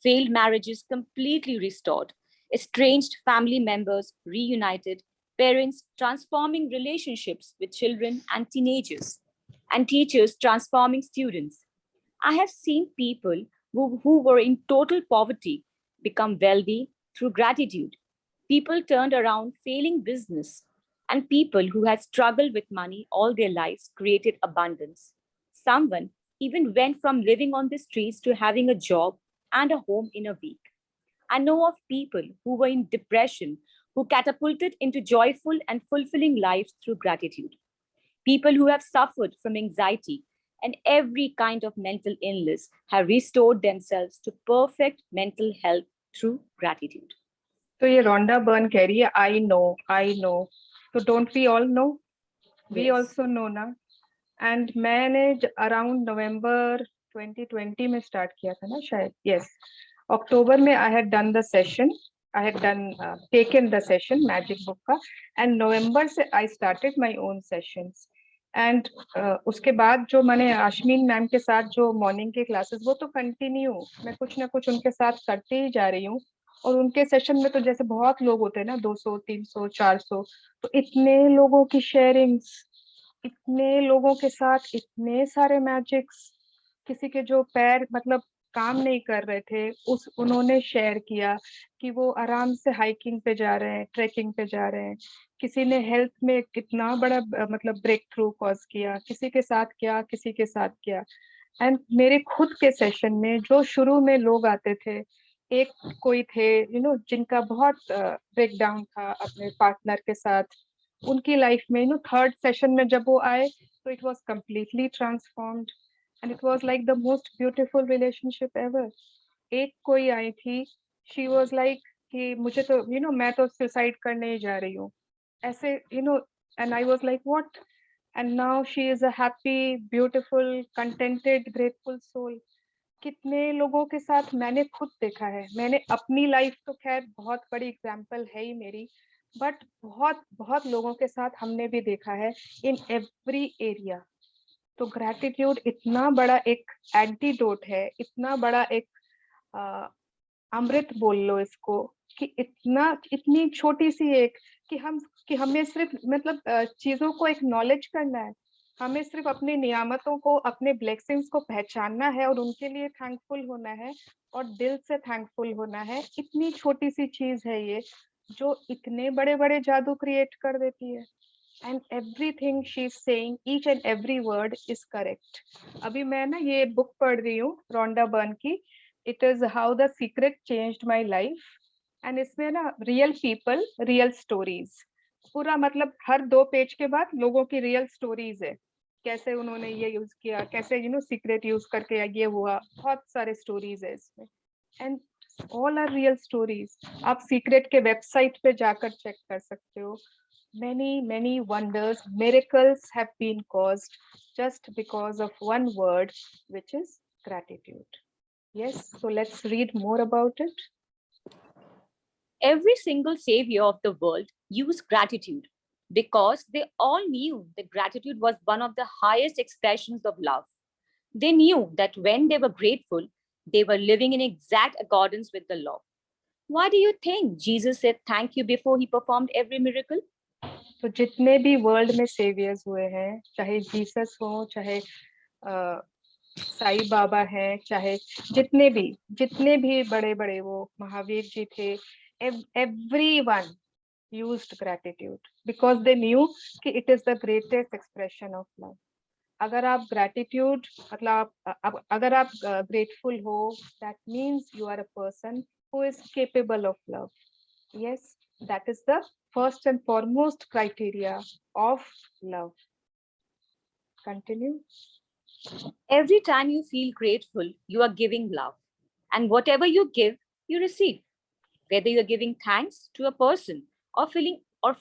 [SPEAKER 9] Failed marriages completely restored, estranged family members reunited, parents transforming relationships with children and teenagers, and teachers transforming students. I have seen people who were in total poverty become wealthy through gratitude. People turned around failing business, and people who had struggled with money all their lives created abundance. Someone even went from living on the streets to having a job and a home in a week. I know of people who were in depression who catapulted into joyful and fulfilling lives through gratitude. People who have suffered from anxiety and every kind of mental illness have restored themselves to perfect mental health through gratitude.
[SPEAKER 2] तो ये रोंडा बर्न कह रही है आई नो, तो don't we all know, we
[SPEAKER 3] Yes.
[SPEAKER 2] Also know ना। एंड मैंने अराउंड नवंबर 2020 में स्टार्ट किया था ना शायद, यस, अक्टूबर में I had done the session, I had done taken the session magic book का, एंड नवंबर से I started my own sessions. And उसके बाद जो मैंने आशमीन मैम के साथ जो मॉर्निंग के क्लासेस, वो तो कंटिन्यू मैं कुछ ना कुछ उनके साथ करते ही जा रही हूँ। और उनके सेशन में तो जैसे बहुत लोग होते हैं ना, 200, 300, 400, तो इतने लोगों की शेयरिंग्स, इतने लोगों के साथ इतने सारे मैजिक्स, किसी के जो पैर मतलब काम नहीं कर रहे थे, उन्होंने शेयर किया कि वो आराम से हाइकिंग पे जा रहे हैं, ट्रैकिंग पे जा रहे हैं। किसी ने हेल्थ में कितना बड़ा मतलब ब्रेक थ्रू कॉज किया, किसी के साथ किया। एंड मेरे खुद के सेशन में जो शुरू में लोग आते थे, एक कोई थे जिनका बहुत ब्रेक डाउन था अपने पार्टनर के साथ, उनकी लाइफ में थर्ड सेशन में जब वो आए तो it was completely transformed and it was like the most beautiful relationship ever. एक कोई आई थी, शी वाज लाइक कि मुझे तो मैं तो सुसाइड करने ही जा रही हूँ ऐसे, and I was like what, and now she is a happy, beautiful, contented, grateful soul. कितने लोगों के साथ मैंने खुद देखा है, मैंने अपनी लाइफ तो खैर बहुत बड़ी एग्जाम्पल है ही मेरी, बट बहुत बहुत लोगों के साथ हमने भी देखा है इन एवरी एरिया। तो ग्रैटिट्यूड इतना बड़ा एक एंटीडोट है, इतना बड़ा एक अमृत बोल लो इसको, कि इतनी छोटी सी एक कि हमें सिर्फ मतलब चीजों को एक नॉलेज करना है, हमें सिर्फ अपनी नियामतों को, अपने ब्लेसिंग्स को पहचानना है और उनके लिए थैंकफुल होना है और दिल से थैंकफुल होना है। इतनी छोटी सी चीज है ये जो इतने बड़े बड़े जादू क्रिएट कर देती है। And everything she is saying, each and every word is correct. अभी मैं ना ये बुक पढ़ रही हूँ रोंडा बर्न की, it is how the secret changed my life. And इसमें ना रियल पीपल, रियल स्टोरीज, पूरा मतलब हर 2 पेज के बाद लोगों की रियल स्टोरीज है, कैसे उन्होंने ये यूज किया, कैसे सीक्रेट यूज करके ये हुआ, बहुत सारे स्टोरीज है इसमें। And all are real stories. आप सीक्रेट के वेबसाइट पे जाकर चेक कर सकते हो। many wonders, miracles have been caused just because of one word, which is gratitude. Yes, so let's read more about it.
[SPEAKER 9] Every single savior of the world used gratitude because they all knew that gratitude was one of the highest expressions of love. They knew that when they were grateful, they were living in exact accordance with the law. Why do you think Jesus said thank you before he performed every miracle?
[SPEAKER 2] तो जितने भी वर्ल्ड में सेवियर्स हुए हैं, चाहे जीसस हो, चाहे साईं बाबा हैं, चाहे जितने भी बड़े बड़े वो महावीर जी थे, everyone used gratitude because they knew कि it is the greatest expression of love. अगर आप ग्रेटिट्यूड मतलब अगर आप ग्रेटफुल हो, that means you are a person who is capable of love. Yes, that is the first and foremost criteria of love. Continue.
[SPEAKER 9] Every time you feel grateful, you are giving love. And whatever you give, you receive. Whether you're giving thanks to a person or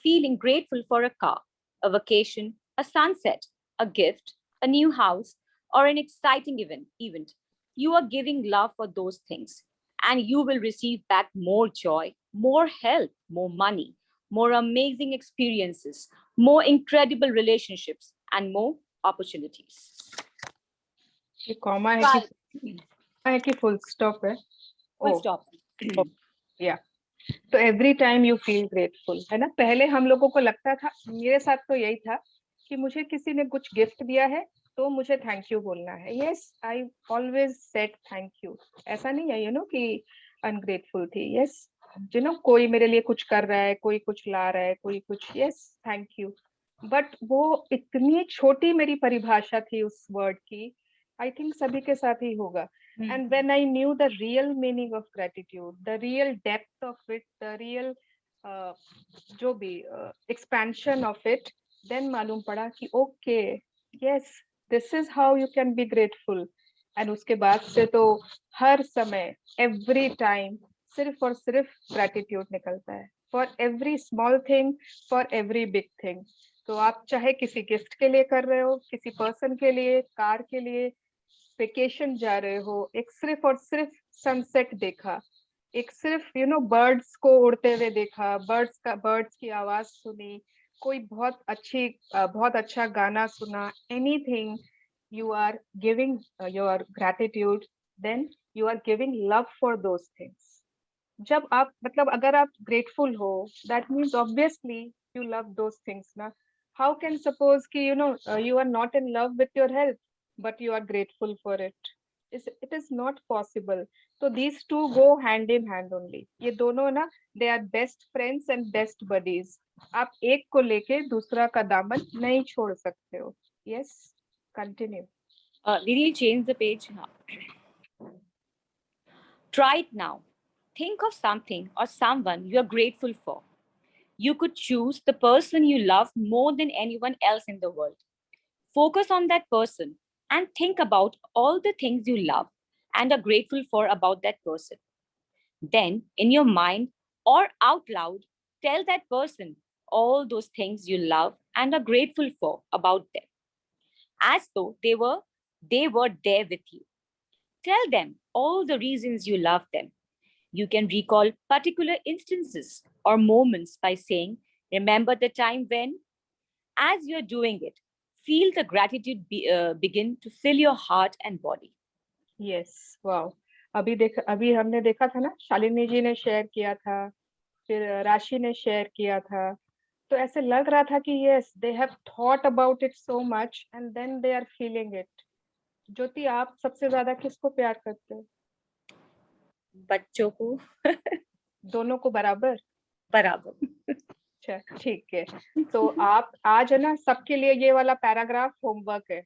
[SPEAKER 9] feeling grateful for a car, a vacation, a sunset, a gift, a new house, or an exciting event, you are giving love for those things. And you will receive back more joy, more health, more money, more amazing experiences, more incredible relationships, and more opportunities.
[SPEAKER 2] ये कॉमा है कि फुल स्टॉप है?
[SPEAKER 9] Full stop.
[SPEAKER 2] या तो every time you feel grateful, है ना. पहले हम लोगों को लगता था, मेरे साथ तो यही था कि मुझे किसी ने कुछ गिफ्ट दिया है तो मुझे थैंक यू बोलना है. Yes, I always said thank you. ऐसा नहीं है कि अनग्रेटफुल थी. यस, कोई मेरे लिए कुछ कर रहा है, कोई कुछ ला रहा है, कोई कुछ, यस थैंक यू. बट वो इतनी छोटी मेरी परिभाषा थी उस वर्ड की. आई थिंक सभी के साथ ही होगा. And when I knew the real meaning of gratitude, the real depth of it, the real जो भी expansion of it, then मालूम पड़ा कि okay, yes, this is how you can be grateful. And उसके बाद से तो हर समय, every time, सिर्फ और सिर्फ gratitude निकलता है. For every small thing, for every big thing. तो आप चाहे किसी गिफ्ट के लिए कर रहे हो, किसी पर्सन के लिए, कार के लिए, वेकेशन जा रहे हो, एक सिर्फ और सिर्फ सनसेट देखा, एक सिर्फ बर्ड्स को उड़ते हुए देखा, बर्ड्स की आवाज सुनी, कोई बहुत अच्छा गाना सुना, anything, you are giving your gratitude, then you are giving love for those things. जब आप अगर आप ग्रेटफुल हो, that means obviously you love those things ना. हाउ कैन सपोज कि you are not in love with your health but you are grateful for it? It is not possible. So these two go hand in hand only. ये दोनों ना, they are best friends and best buddies. आप एक को लेके दूसरा का दामन नहीं छोड़ सकते हो. Yes, continue.
[SPEAKER 9] Didi, change the page. Try it now. Think of something or someone you are grateful for. You could choose the person you love more than anyone else in the world. Focus on that person and think about all the things you love and are grateful for about that person. Then, in your mind or out loud, tell that person all those things you love and are grateful for about them, as though they were there with you. Tell them all the reasons you love them. You can recall particular instances or moments by saying, remember the time when, as you're doing it, feel the gratitude begin to fill your heart and body.
[SPEAKER 2] Yes, wow. अभी हमने देखा था ना, शालिनी जी ने शेयर किया था, फिर राशि ने शेयर किया था, तो ऐसे लग रहा था कि yes, they have thought about it so much and then they are feeling it. ज्योति, आप सबसे ज्यादा किसको प्यार करते हो?
[SPEAKER 9] बच्चों को.
[SPEAKER 2] दोनों को बराबर?
[SPEAKER 9] अच्छा,
[SPEAKER 2] ठीक है. तो आप आज है ना, सबके लिए ये वाला पैराग्राफ होमवर्क है.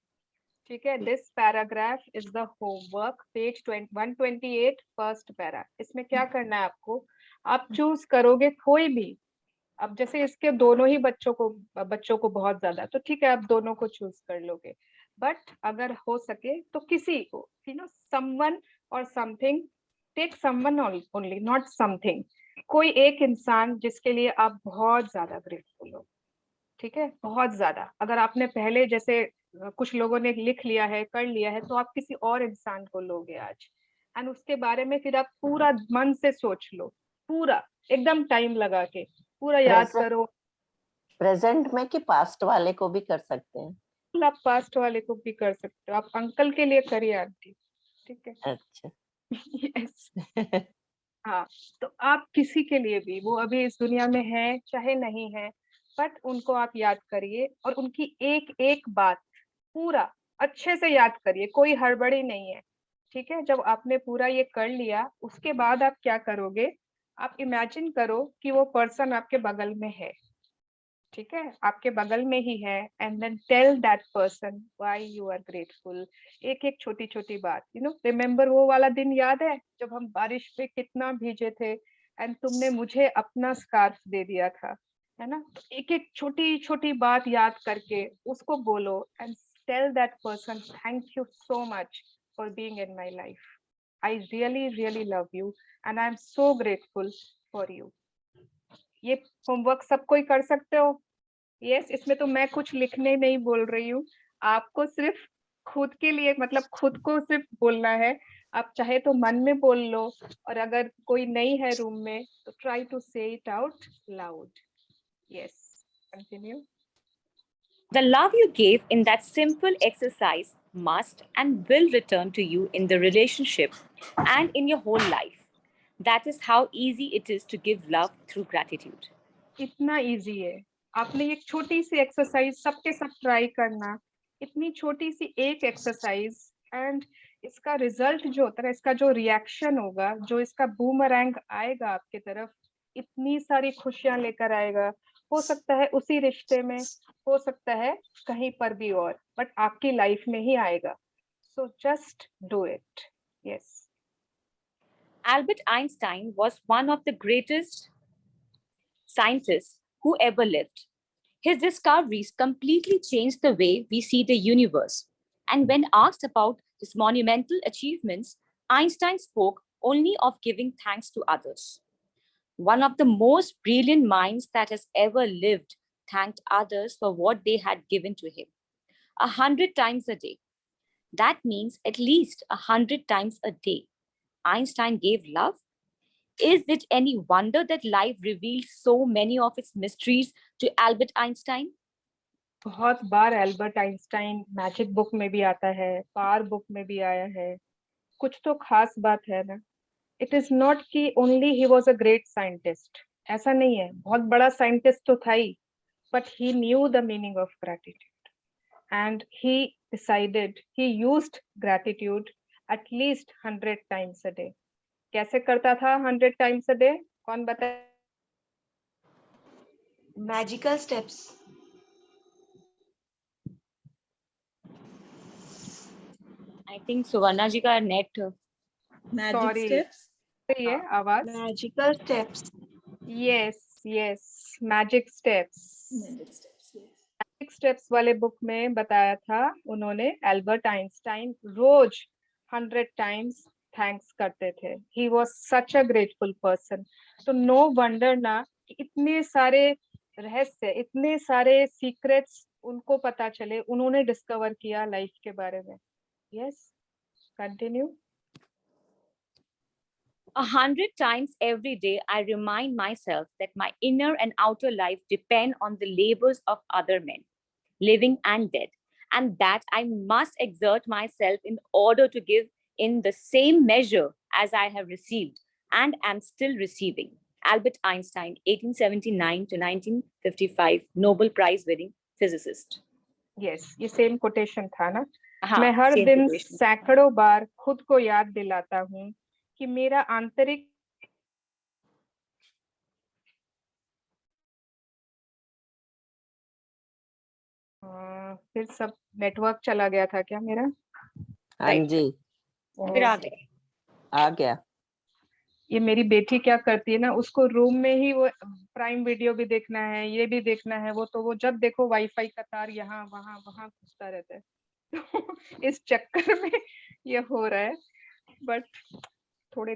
[SPEAKER 2] ठीक है, this paragraph is the homework, page 128, first para. इसमें क्या करना है आपको, आप चूज करोगे कोई भी. अब जैसे इसके दोनों ही बच्चों को बहुत ज्यादा, तो ठीक है, आप दोनों को चूज कर लोगे. बट अगर हो सके तो किसी को, समवन और something, take someone only, not something. कोई एक इंसान जिसके लिए आप बहुत ज्यादा ग्रेटफुल हो. ठीक है, बहुत ज्यादा. अगर आपने पहले जैसे कुछ लोगों ने लिख लिया है, कर लिया है, तो आप किसी और इंसान को लोगे आज, एंड उसके बारे में फिर आप पूरा मन से सोच लो, पूरा एकदम टाइम लगा के पूरा याद करो.
[SPEAKER 1] प्रेजेंट में कि पास्ट वाले को भी कर सकते हैं?
[SPEAKER 2] आप पास्ट वाले को भी कर सकते हो. आप अंकल के लिए करिए आंटी. ठीक है,
[SPEAKER 1] अच्छा.
[SPEAKER 2] यस. हाँ, तो आप किसी के लिए भी, वो अभी इस दुनिया में है चाहे नहीं है, बट उनको आप याद करिए और उनकी एक एक बात पूरा अच्छे से याद करिए. कोई हड़बड़ी नहीं है. ठीक है, जब आपने पूरा ये कर लिया, उसके बाद आप क्या करोगे, आप इमेजिन करो कि वो पर्सन आपके बगल में है. ठीक है, आपके बगल में ही है, and then tell that person why you are grateful. एक एक छोटी छोटी बात, रिमेम्बर वो वाला दिन याद है जब हम बारिश में कितना भीगे थे एंड तुमने मुझे अपना स्कार्फ दे दिया था, है ना। तो एक एक छोटी छोटी बात याद करके उसको बोलो and tell that person thank you so much for being in my life, I really really love you and I am so grateful for you. ये होमवर्क सब कोई कर सकते हो। यस, इसमें तो मैं कुछ लिखने नहीं बोल रही हूँ, आपको सिर्फ खुद के लिए, मतलब खुद को सिर्फ बोलना है। आप चाहे तो मन में बोल लो, और अगर कोई नहीं है रूम में तो ट्राई टू से it out loud. Yes, continue.
[SPEAKER 9] The love you gave in that simple exercise must and will return to you in the relationship and in your whole life. That is how easy it is to give love through gratitude.
[SPEAKER 2] इतना इजी है, आपने एक छोटी सी एक्सरसाइज सबके सब ट्राई करना, इतनी छोटी सी एक एक्सरसाइज, एंड इसका रिजल्ट जो होता है, इसका जो रिएक्शन होगा, जो इसका बूमरैंग आएगा आपके तरफ, इतनी सारी खुशियां लेकर आएगा। हो सकता है उसी रिश्ते में, हो सकता है कहीं पर भी और, बट आपकी लाइफ में ही आएगा। So just do it. Yes.
[SPEAKER 9] Albert Einstein was one of the greatest scientists who ever lived. His discoveries completely changed the way we see the universe. And when asked about his monumental achievements, Einstein spoke only of giving thanks to others. One of the most brilliant minds that has ever lived thanked others for what they had given to him 100 times a day. That means at least 100 times a day. Einstein gave love. Is it any wonder that life reveals so many of its mysteries to Albert Einstein?
[SPEAKER 2] बहुत बार एल्बर्ट आइंस्टाइन मैजिक बुक में भी आता है, पावर बुक में भी आया है। कुछ तो खास बात है ना। इट इज नॉट कि only he was a great scientist, ऐसा नहीं है, बहुत बड़ा साइंटिस्ट तो था ही, but he knew the meaning of gratitude and he decided, he used gratitude at least 100 times a day. कैसे करता था 100 टाइम्स अ डे, कौन बता?
[SPEAKER 8] Magical steps.
[SPEAKER 9] I think Suvarna ji ka net.
[SPEAKER 4] Magic
[SPEAKER 2] Sorry.
[SPEAKER 4] steps.
[SPEAKER 2] ये आवाज।
[SPEAKER 8] Magical steps.
[SPEAKER 2] Yes yes, magic steps.
[SPEAKER 4] Magic steps. Yes.
[SPEAKER 2] Magic steps वाले बुक में बताया था उन्होंने, एल्बर्ट आइंस्टाइन रोज 100 टाइम्स थैंक्स करते थे। He was such a grateful person. तो नो वंडर ना कि इतने सारे रहस्य, इतने सारे सीक्रेट्स उनको पता चले, उन्होंने डिस्कवर किया लाइफ के बारे में। Yes, continue.
[SPEAKER 9] 100 times every day, I remind myself that my inner and outer life depend on the labors of other men, living and dead, and that I must exert myself in order to give in the same measure as I have received and am still receiving. Albert Einstein, 1879 to 1955, Nobel Prize winning physicist.
[SPEAKER 2] Yes, ये सेम कोटेशन था ना।
[SPEAKER 9] हाँ,
[SPEAKER 2] मैं हर
[SPEAKER 9] same
[SPEAKER 2] दिन
[SPEAKER 9] situation.
[SPEAKER 2] सैकड़ों बार खुद को याद दिलाता हूँ कि मेरा आंतरिक फिर सब नेटवर्क चला गया था क्या मेरा?
[SPEAKER 1] हाँ
[SPEAKER 9] Right.
[SPEAKER 1] जी,
[SPEAKER 9] फिर आ गए.
[SPEAKER 1] आ गया।
[SPEAKER 2] ये मेरी बेटी क्या करती है ना, उसको रूम में ही वो प्राइम वीडियो भी देखना है, ये भी देखना है, वो जब देखो वाईफाई का तार यहाँ वहां वहां घुसता रहता है। तो इस चक्कर में ये हो रहा है, बट थोड़े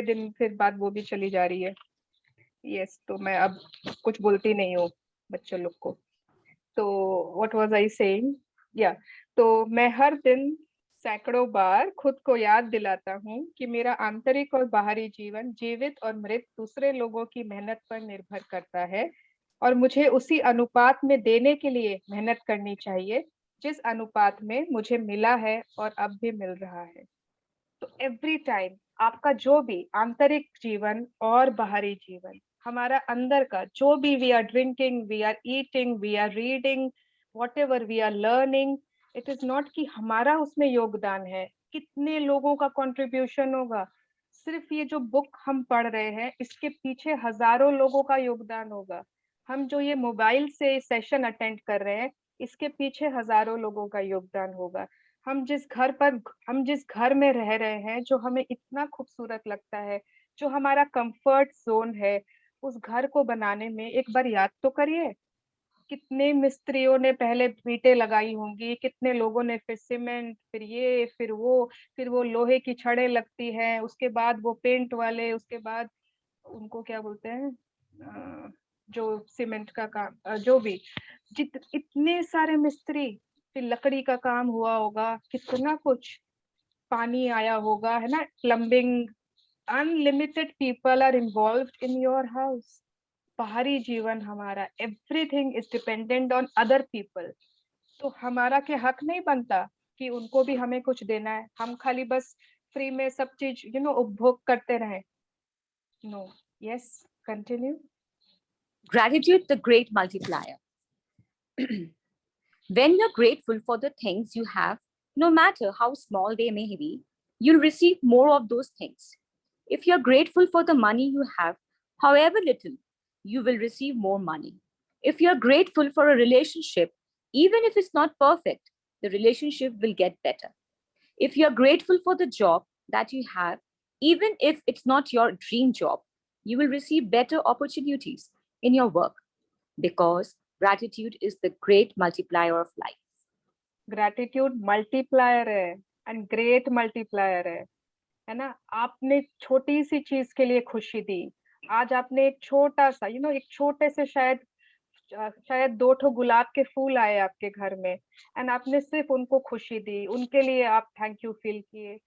[SPEAKER 2] दिन फिर बाद वो भी चली जा रही है। यस, तो मैं अब कुछ बोलती नहीं हूँ बच्चों लोग को। तो व्हाट वाज आई सेइंग? या तो मैं हर दिन सैकड़ों बार खुद को याद दिलाता हूँ कि मेरा आंतरिक और बाहरी जीवन, जीवित और मृत, दूसरे लोगों की मेहनत पर निर्भर करता है, और मुझे उसी अनुपात में देने के लिए मेहनत करनी चाहिए जिस अनुपात में मुझे मिला है और अब भी मिल रहा है। तो एवरी टाइम आपका जो भी आंतरिक जीवन और बाहरी जीवन, हमारा अंदर का जो भी, we are drinking, we are eating, we are reading, whatever we are learning, it is not कि हमारा उसमें योगदान है, कितने लोगों का कंट्रीब्यूशन होगा। सिर्फ ये जो बुक हम पढ़ रहे हैं, इसके पीछे हजारों लोगों का योगदान होगा। हम जो ये मोबाइल से सेशन अटेंड कर रहे हैं, इसके पीछे हजारों लोगों का योगदान होगा। हम जिस घर में रह रहे हैं, जो हमें इतना खूबसूरत लगता है, जो हमारा कंफर्ट जोन है, उस घर को बनाने में एक बार याद तो करिए, कितने मिस्त्रियों ने पहले ईंटें लगाई होंगी, कितने लोगों ने फिर सीमेंट, फिर ये, फिर वो लोहे की छड़ें लगती हैं, उसके बाद वो पेंट वाले, उसके बाद उनको क्या बोलते हैं, जो सीमेंट का काम, जो भी इतने सारे मिस्त्री, फिर लकड़ी का काम हुआ होगा, कितना कुछ पानी आया होगा, है ना, plumbing, unlimited people are involved in your house. बाहरी जीवन हमारा, everything is dependent on other people. तो हमारा क्या हक नहीं बनता कि उनको भी हमें कुछ देना है, हम खाली बस फ्री में सब चीज उपभोग करते रहे? No. Yes, continue.
[SPEAKER 9] Gratitude, the great multiplier. When you're grateful for the things you have, no matter how small they may be, you'll receive more of those things. If you're grateful for the money you have, however little, you will receive more money. If you're grateful for a relationship, even if it's not perfect, the relationship will get better. If you're grateful for the job that you have, even if it's not your dream job, you will receive better opportunities in your work, because gratitude is the great multiplier of life.
[SPEAKER 2] Gratitude multiplier है एंड ग्रेट मल्टीप्लायर है ना। आपने छोटी सी चीज के लिए खुशी दी, आज आपने एक छोटा सा एक छोटे से शायद 2 ठो गुलाब के फूल आए आपके घर में, एंड आपने सिर्फ उनको खुशी दी, उनके लिए आप थैंक यू फील किए,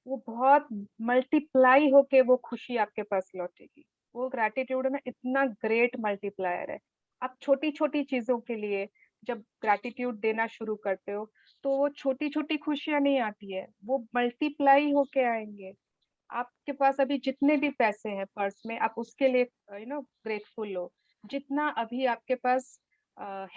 [SPEAKER 2] वो बहुत मल्टीप्लाई होके वो खुशी आपके पास लौटेगी। वो ग्रैटिट्यूड ना इतना ग्रेट मल्टीप्लायर है। आप छोटी छोटी चीजों के लिए जब ग्रैटिट्यूड देना शुरू करते हो, तो वो छोटी छोटी खुशियां नहीं आती है, वो मल्टीप्लाई होके आएंगे। आपके पास अभी जितने भी पैसे हैं पर्स में, आप उसके लिए ग्रेटफुल हो। जितना अभी आपके पास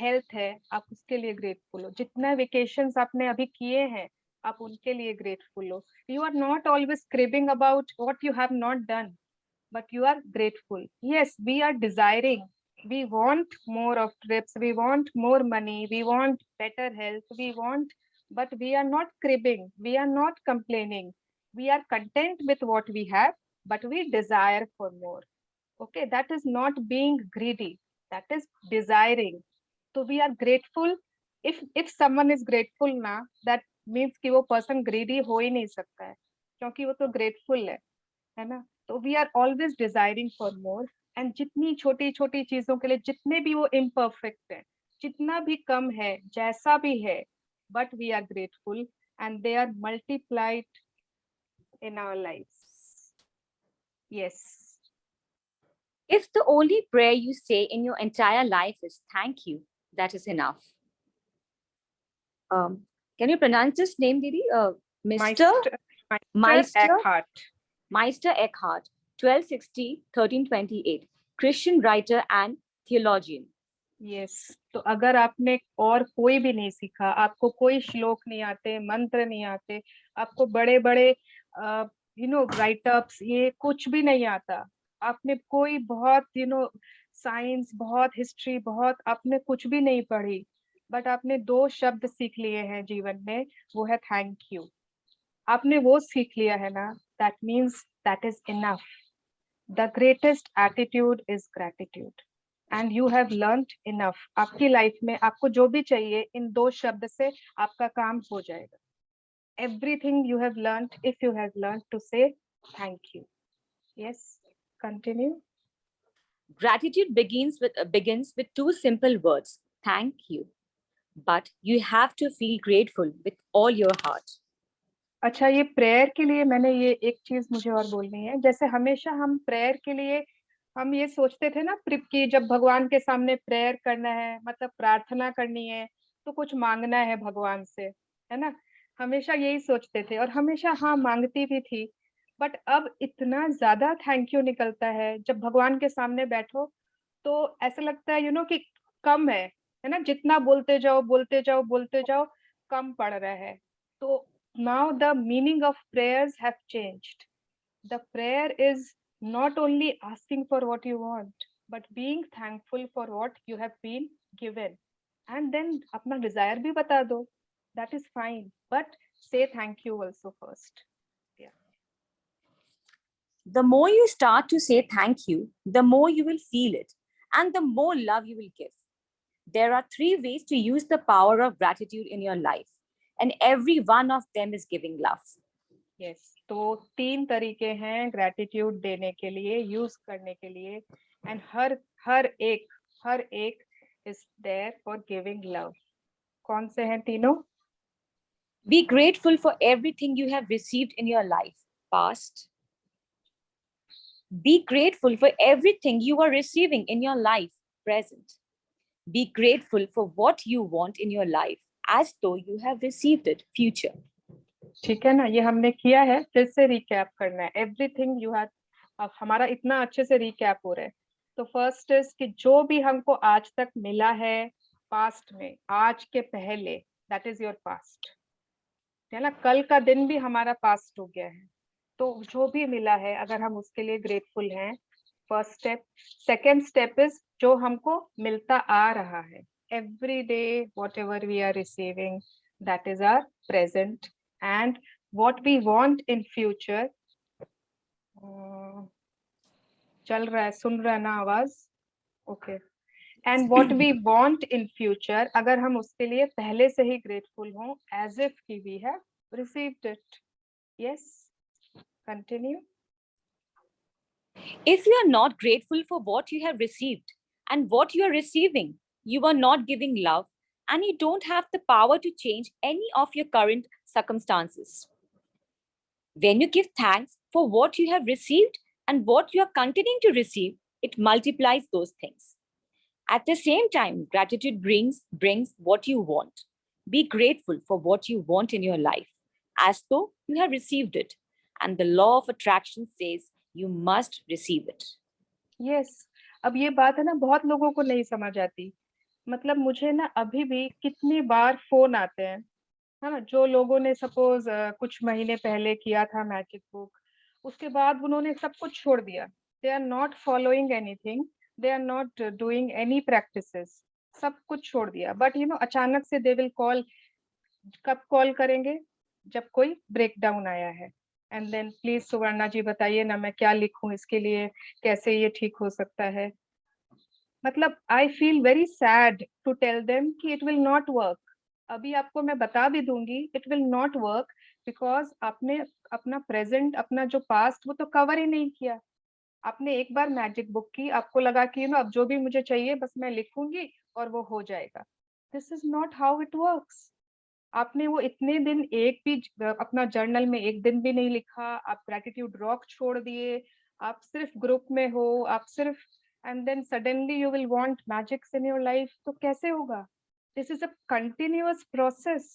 [SPEAKER 2] हेल्थ है, आप उसके लिए ग्रेटफुल हो। जितना वेकेशंस आपने अभी किए हैं, आप उनके लिए ग्रेटफुल हो। You are not always craving about what you have not done, but you are grateful. Yes, we are desiring, we want more of trips, we want more money, we want better health, but we are not cribbing, we are not complaining, we are content with what we have, but we desire for more. Okay, that is not being greedy, that is desiring. So we are grateful. If someone is grateful ना, that means कि वो person greedy हो ही नहीं सकता है, क्योंकि वो तो grateful है ना। तो we are always desiring for more, and जितनी छोटी छोटी चीजों के लिए, जितने भी वो इम्परफेक्ट है, जितना भी कम है, जैसा भी है, but we are grateful and they are multiplied in our lives. Yes.
[SPEAKER 9] If the only prayer you say in your entire life is thank you, that is enough. Can you pronounce this name, Didi? Meister
[SPEAKER 2] Eckhart.
[SPEAKER 9] Meister Eckhart, 1260-1328, Christian writer and theologian.
[SPEAKER 2] Yes, तो अगर आपने और कोई भी नहीं सीखा, आपको कोई श्लोक नहीं आते, मंत्र नहीं आते, आपको बड़े बड़े राइटअप्स, ये कुछ भी नहीं आता, आपने कोई बहुत साइंस, बहुत हिस्ट्री, बहुत आपने कुछ भी नहीं पढ़ी, बट आपने 2 शब्द सीख लिए हैं जीवन में, वो है थैंक यू। आपने वो सीख लिया है ना, that means that is enough. The greatest attitude is gratitude, and you have learned enough. आपकी लाइफ में आपको जो भी चाहिए, इन 2 शब्द से आपका काम हो जाएगा। Everything you have learned, if you have learned to say thank you. Yes, continue.
[SPEAKER 9] Gratitude begins with 2 simple words, thank you. But you have to feel grateful with all your heart.
[SPEAKER 2] अच्छा, ये प्रेयर के लिए मैंने ये एक चीज मुझे और बोलनी है। जैसे हमेशा हम प्रेयर के लिए हम ये सोचते थे ना कि जब भगवान के सामने प्रेयर करना है, मतलब प्रार्थना करनी है, तो कुछ मांगना है भगवान से, है ना। हमेशा यही सोचते थे, और हमेशा हाँ मांगती भी थी, बट अब इतना ज्यादा थैंक यू निकलता है जब भगवान के सामने बैठो, तो ऐसा लगता है कि कम है ना, जितना बोलते जाओ कम पड़ रहा है। तो now the meaning of prayers have changed. The prayer is not only asking for what you want, but being thankful for what you have been given. And then अपना desire भी बता दो. That is fine. But say thank you also first. Yeah.
[SPEAKER 9] The more you start to say thank you, the more you will feel it and the more love you will give. There are 3 ways to use the power of gratitude in your life, and every one of them is giving love.
[SPEAKER 2] Yes, तो 3 तरीके हैं gratitude देने के लिए, use करने के लिए, and हर एक is there for giving love. कौन से हैं तीनों?
[SPEAKER 9] Be grateful for everything you have received in your life, past. Be grateful for everything you are receiving in your life, present. Be grateful for what you want in your life, as though you have received it, future.
[SPEAKER 2] ठीक है ना, ये हमने किया है, फिर से रिकैप करना है. एवरीथिंग यू हैव, अब हमारा इतना अच्छे से रिकैप हो रहा है. तो फर्स्ट इज कि जो भी हमको आज तक मिला है पास्ट में, आज के पहले, दैट इज योर पास्ट, है ना. कल का दिन भी हमारा पास्ट हो गया है. तो जो भी मिला है अगर हम उसके लिए ग्रेटफुल हैं, first step. Second step is जो हमको मिलता आ रहा है, every day whatever we are receiving, that is our present. And what we want in future, चल रहा है, सुन रहा है ना आवाज? Okay. And what we want in future, अगर हम उसके लिए पहले से ही grateful हों, as if we have received it. Yes. Continue.
[SPEAKER 9] If you are not grateful for what you have received and what you are receiving, you are not giving love, and you don't have the power to change any of your current circumstances. When you give thanks for what you have received and what you are continuing to receive, it multiplies those things. At the same time, gratitude brings what you want. Be grateful for what you want in your life, as though you have received it. And the law of attraction says you must receive it.
[SPEAKER 2] Yes. अब ये बात है ना, बहुत लोगों को नहीं समझ आती. मतलब मुझे ना अभी भी कितनी बार फोन आते हैं, है ना, जो लोगों ने सपोज कुछ महीने पहले किया था मैजिक बुक, उसके बाद उन्होंने सब कुछ छोड़ दिया. They are not following anything, they are not doing any practices, सब कुछ छोड़ दिया. बट यू नो अचानक से दे विल कॉल. कब कॉल करेंगे? जब कोई ब्रेकडाउन आया है. And then please Suvarna ji बताइए ना, मैं क्या लिखूं इसके लिए, कैसे ये ठीक हो सकता है. मतलब I feel very sad to tell them कि इट विल नॉट वर्क. अभी आपको मैं बता भी दूंगी, it will not work, because आपने अपना प्रेजेंट, अपना जो पास्ट, वो तो कवर ही नहीं किया. आपने एक बार मैजिक बुक की, आपको लगा कि यू नो अब जो भी मुझे चाहिए बस मैं लिखूंगी और वो हो जाएगा. This is not how it works. आपने वो इतने दिन एक भी अपना जर्नल में एक दिन भी नहीं लिखा, आप ग्रैटिट्यूड रॉक छोड़ दिए, आप सिर्फ ग्रुप में हो, आप सिर्फ, and then suddenly you will want magics in your life. तो कैसे होगा? This is a continuous process.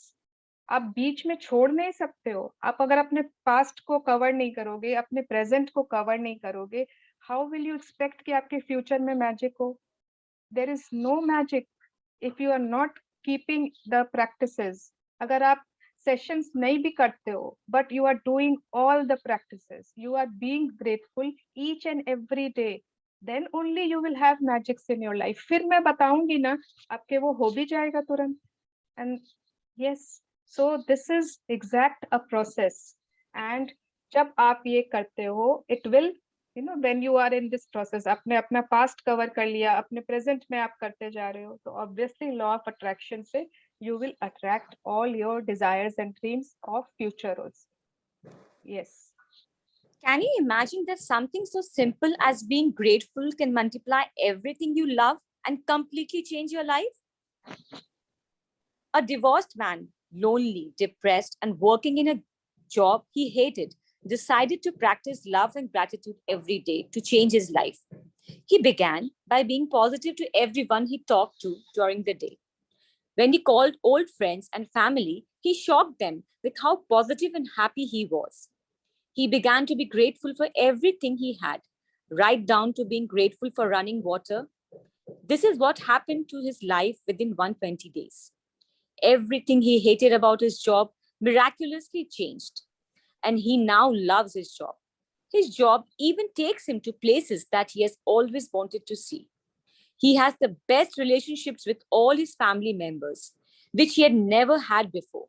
[SPEAKER 2] आप बीच में छोड़ नहीं सकते हो. आप अगर अपने पास्ट को कवर नहीं करोगे, अपने प्रेजेंट को कवर नहीं करोगे, हाउ विल यू एक्सपेक्ट कि आपके फ्यूचर में मैजिक हो? There is no magic if you are not keeping the practices. अगर आप सेशंस नहीं भी करते हो, but you are doing all the practices, you are being grateful each and every day, then only you will have magics in your life. फिर मैं बताऊंगी ना, आपके वो हो भी जाएगा तुरंत. And yes, so this is exact a process. And जब आप ये करते हो, it will, you know, when you are in this process, आपने अपना past cover कर लिया, अपने present में आप करते जा रहे हो, तो obviously law of attraction से you will attract all your desires and dreams of future also. Yes.
[SPEAKER 9] Can you imagine that something so simple as being grateful can multiply everything you love and completely change your life? A divorced man, lonely, depressed, and working in a job he hated, decided to practice love and gratitude every day to change his life. He began by being positive to everyone he talked to during the day. When he called old friends and family, he shocked them with how positive and happy he was. He began to be grateful for everything he had, right down to being grateful for running water. This is what happened to his life within 120 days. Everything he hated about his job miraculously changed, and he now loves his job. His job even takes him to places that he has always wanted to see. He has the best relationships with all his family members, which he had never had before.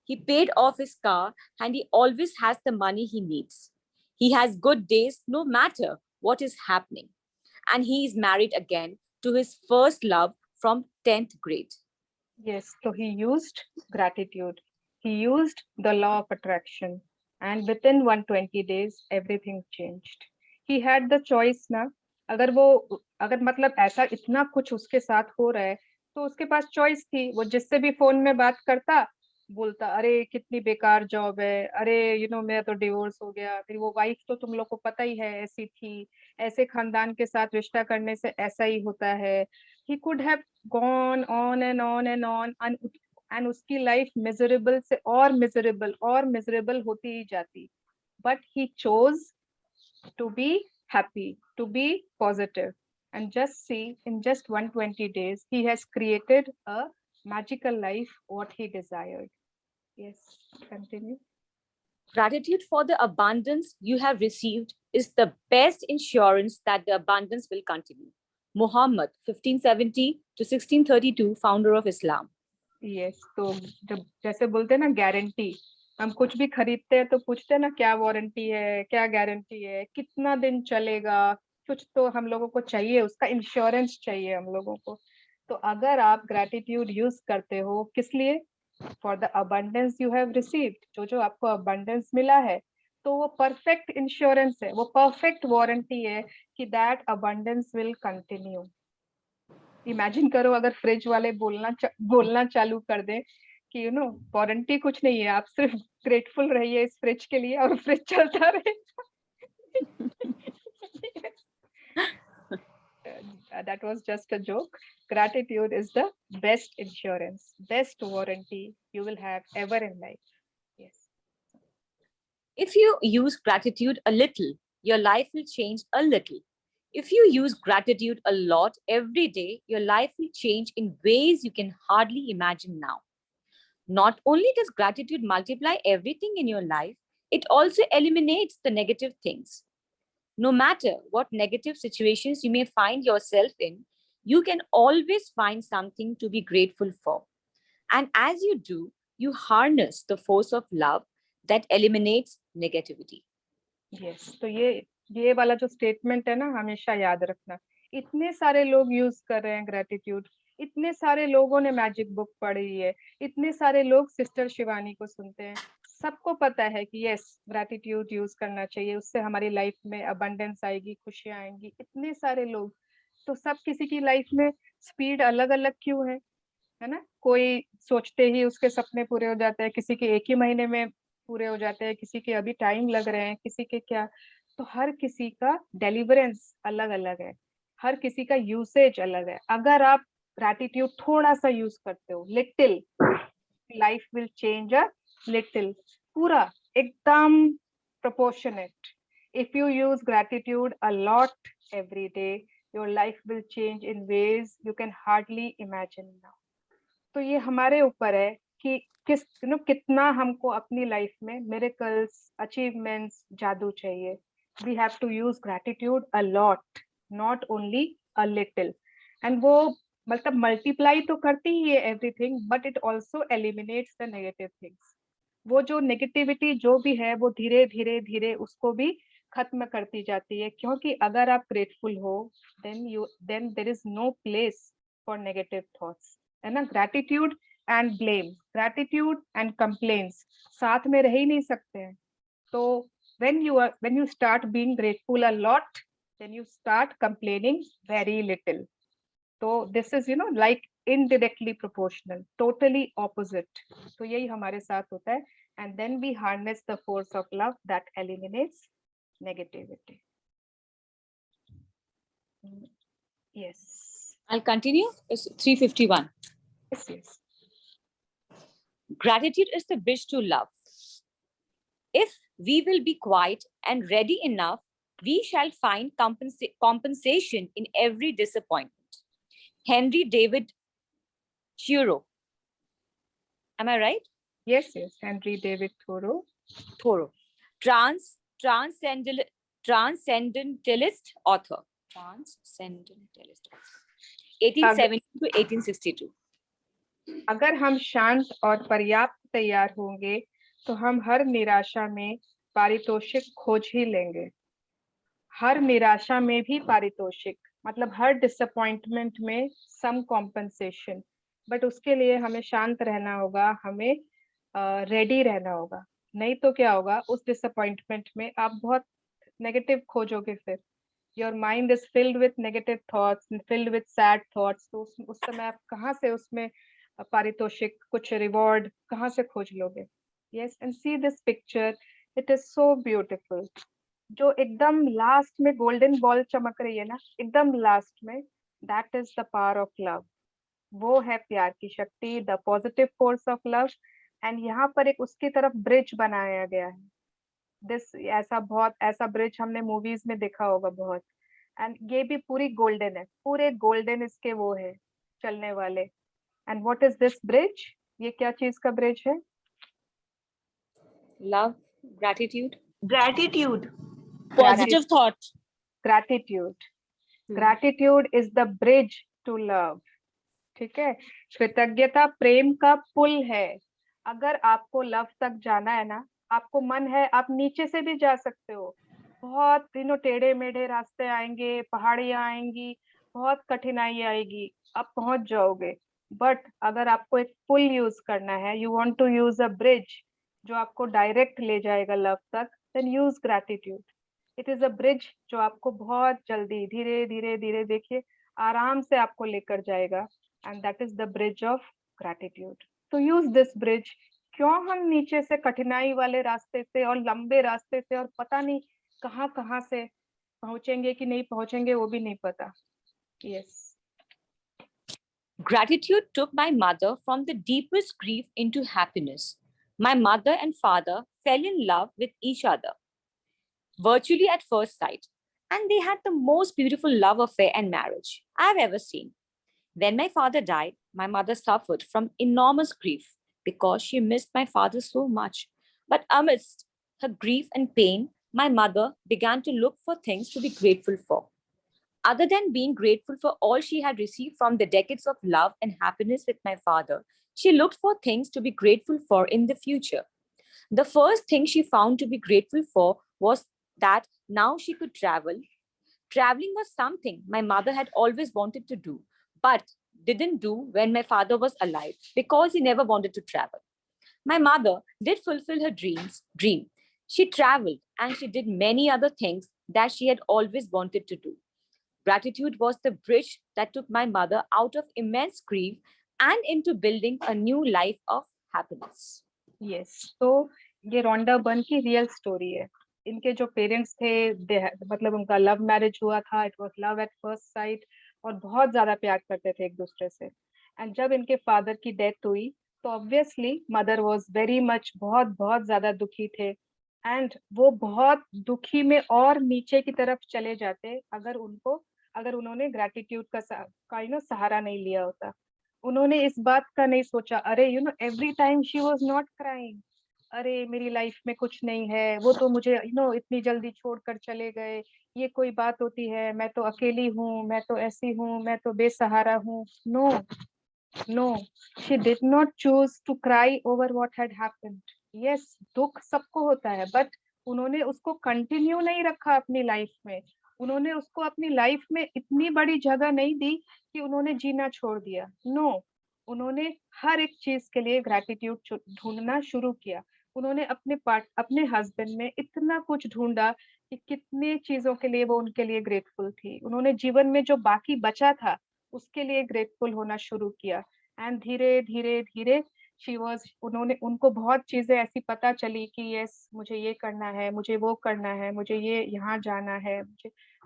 [SPEAKER 9] He paid off his car and he always has the money he needs. He has good days no matter what is happening. And he is married again to his first love from 10th grade.
[SPEAKER 2] Yes, so he used gratitude. He used the law of attraction. And within 120 days, everything changed. He had the choice ना, अगर मतलब ऐसा इतना कुछ उसके साथ हो रहा है, तो उसके पास चॉइस थी. वो जिससे भी फोन में बात करता, बोलता अरे कितनी बेकार जॉब है, अरे मेरा तो डिवोर्स हो गया. फिर वो वाइफ तो तुम लोग को पता ही है ऐसी थी, ऐसे खानदान के साथ रिश्ता करने से ऐसा ही होता है. He could have gone on and on and on, and उसकी लाइफ मिजरेबल से और मिजरेबल होती ही जाती. But he chose to be happy, to be positive. And just see, in just 120 days, he has created a magical life, what he desired. Yes, continue.
[SPEAKER 9] Gratitude for the abundance you have received is the best insurance that the abundance will continue. Muhammad, 1570 to 1632, founder of Islam.
[SPEAKER 2] Yes, तो जब जैसे बोलते हैं ना गारंटी, हम कुछ भी खरीदते हैं तो पूछते हैं ना क्या वारंटी है, क्या गारंटी है, कितना दिन चलेगा, कुछ तो हम लोगों को चाहिए, उसका इंश्योरेंस चाहिए हम लोगों को. तो अगर आप ग्रेटिट्यूड यूज करते हो, किस लिए? For the abundance you have received. जो आपको अबंडेंस मिला है, तो वो परफेक्ट इंश्योरेंस है, वो परफेक्ट वारंटी है कि that abundance will continue. Imagine करो अगर फ्रिज वाले बोलना चालू कर दें कि वारंटी कुछ नहीं है, आप सिर्फ ग्रेटफुल रहिए इस फ्रिज के लिए और फ्रिज चलता रहेगा. That was just a joke. Gratitude is the best insurance, best warranty you will have ever in life. Yes.
[SPEAKER 9] If you use gratitude a little, your life will change a little. If you use gratitude a lot every day, your life will change in ways you can hardly imagine now. Not only does gratitude multiply everything in your life, it also eliminates the negative things. No matter what negative situations you may find yourself in, you can always find something to be grateful for. And as you do, you harness the force of love that eliminates negativity.
[SPEAKER 2] Yes, तो ये वाला जो स्टेटमेंट है ना, हमेशा याद रखना. इतने सारे लोग यूज कर रहे हैं ग्रेटिट्यूड, इतने सारे लोगों ने मैजिक बुक पढ़ी है, इतने सारे लोग सिस्टर शिवानी को सुनते हैं. सबको पता है कि यस, ग्रेटिट्यूड यूज करना चाहिए, उससे हमारी लाइफ में अबंडेंस आएगी, खुशियां आएंगी. इतने सारे लोग, तो सब किसी की लाइफ में स्पीड अलग अलग क्यों है ना? कोई सोचते ही उसके सपने पूरे हो जाते हैं, किसी के एक ही महीने में पूरे हो जाते हैं, किसी के अभी टाइम लग रहे हैं, किसी के क्या. तो हर किसी का डिलीवरेंस अलग अलग है, हर किसी का यूसेज अलग है. अगर आप ग्रैटिट्यूड थोड़ा सा यूज करते हो, little, life will change a little. पूरा एकदम proportionate. If you use gratitude a lot every day, your life will change in ways you can hardly imagine now. तो ये हमारे ऊपर है कि कितना हमको अपनी लाइफ में miracles, achievements, जादू चाहिए. We have to use gratitude a lot, not only a little. And वो मतलब multiply तो करती ही है everything, but it also eliminates the negative things. वो जो नेगेटिविटी जो भी है, वो धीरे धीरे धीरे उसको भी खत्म करती जाती है, क्योंकि अगर आप ग्रेटफुल हो, then there is no place for negative thoughts, है ना? Gratitude and blame, gratitude and complains साथ में रह ही नहीं सकते हैं. तो when you start being grateful a lot, then you start complaining very little. So this is like indirectly proportional, totally opposite. तो यही हमारे साथ होता है. And then we harness the force of love that eliminates negativity. Yes.
[SPEAKER 9] I'll continue. It's 351.
[SPEAKER 2] Yes.
[SPEAKER 9] Gratitude is the bridge to love. If we will be quiet and ready enough, we shall find compensation in every disappointment. Henry David Thoreau. Am I right?
[SPEAKER 2] Yes, Henry David Thoreau.
[SPEAKER 9] Thoreau. transcendentalist author. 1870 to 1862.
[SPEAKER 2] अगर हम शांत और पर्याप्त तैयार होंगे तो हम हर निराशा में पारितोषिक खोज ही लेंगे। हर निराशा में भी पारितोषिक, मतलब हर डिसअपॉइंटमेंट में सम कॉम्पनसेशन, बट उसके लिए हमें शांत रहना होगा, हमें रेडी रहना होगा। नहीं तो क्या होगा, उस डिसअपॉइंटमेंट में आप बहुत नेगेटिव खोजोगे, फिर your mind is filled with negative thoughts, filled with sad thoughts, तो उस समय आप कहाँ से उसमें पारितोषिक, कुछ रिवॉर्ड कहाँ से खोज लोगे? Yes, and see this picture, it is so beautiful. जो एकदम लास्ट में गोल्डन बॉल चमक रही है ना, एकदम लास्ट में, that is the power of love. वो है प्यार की शक्ति, the positive force of love. And यहाँ पर एक उसकी तरफ ब्रिज बनाया गया है। दिस ऐसा ब्रिज हमने मूवीज में देखा होगा बहुत। एंड ये भी पूरी गोल्डन है, पूरे गोल्डन इसके वो है चलने वाले। And what is this bridge? ये क्या चीज का ब्रिज है?
[SPEAKER 9] Love, gratitude.
[SPEAKER 8] Gratitude.
[SPEAKER 6] Positive thought.
[SPEAKER 2] Gratitude. Gratitude is the bridge to love. ठीक है, कृतज्ञता प्रेम का पुल है। अगर आपको लव तक जाना है ना, आपको मन है, आप नीचे से भी जा सकते हो। बहुत टेढ़े मेढ़े रास्ते आएंगे, पहाड़ियां आएंगी, बहुत कठिनाई आएगी, आप पहुंच जाओगे। बट अगर आपको एक पुल यूज करना है, you want to use a bridge जो आपको डायरेक्ट ले जाएगा लव तक, then use gratitude. It is a bridge जो आपको बहुत जल्दी धीरे धीरे धीरे, देखिए, आराम से आपको लेकर जाएगा। And that is the bridge of gratitude. तो यूज दिस ब्रिज। क्यों हम नीचे से कठिनाई वाले रास्ते से और लंबे रास्ते से और पता नहीं कहाँ से पहुंचेंगे कि नहीं पहुंचेंगे, वो भी नहीं पता। Yes.
[SPEAKER 9] Gratitude took my mother from the deepest grief into happiness. My mother and father fell in love with each other, virtually at first sight, and they had the most beautiful love affair and marriage I've ever seen. When my father died, my mother suffered from enormous grief because she missed my father so much. But amidst her grief and pain, my mother began to look for things to be grateful for. Other than being grateful for all she had received from the decades of love and happiness with my father, she looked for things to be grateful for in the future. The first thing she found to be grateful for was that now she could travel. Traveling was something my mother had always wanted to do, but didn't do when my father was alive because he never wanted to travel. My mother did fulfill her dream. She traveled and she did many other things that she had always wanted to do. Gratitude was the bridge that took my mother out of immense grief and into building a new life of happiness.
[SPEAKER 2] Yes, तो ये रोंडा बर्न की रियल स्टोरी है। इनके जो पेरेंट्स थे, मतलब उनका लव मैरिज हुआ था, it was love at first sight, और बहुत ज्यादा प्यार करते थे एक दूसरे से। एंड जब इनके फादर की डेथ हुई तो obviously mother was very much, बहुत ज्यादा दुखी थे। एंड वो बहुत दुखी में और नीचे की तरफ चले जाते अगर उन्होंने ग्रैटिट्यूड का सहारा नहीं लिया होता। उन्होंने इस बात का नहीं सोचा, अरे every time she was not crying, अरे मेरी लाइफ में कुछ नहीं है, वो तो मुझे इतनी जल्दी छोड़कर चले गए, ये कोई बात होती है, मैं तो अकेली हूँ, मैं तो ऐसी हूँ, मैं तो बेसहारा हूँ। No, she did not choose to cry over what had happened. Yes, दुख सबको होता है, बट उन्होंने उसको कंटिन्यू नहीं रखा अपनी लाइफ में। उन्होंने उसको अपनी लाइफ में इतनी बड़ी जगह नहीं दी कि उन्होंने जीना छोड़ दिया। नो, उन्होंने हर एक चीज के लिए ग्रैटिट्यूड ढूंढना शुरू किया। उन्होंने अपने हस्बैंड में इतना कुछ ढूंढा कि कितने चीजों के लिए वो उनके लिए ग्रेटफुल थी। उन्होंने जीवन में जो बाकी बचा था उसके लिए ग्रेटफुल होना शुरू किया। एंड धीरे धीरे धीरे उन्होंने उनको बहुत चीजें ऐसी पता चली कि यस, मुझे ये करना है, मुझे वो करना है, मुझे ये यहाँ जाना है,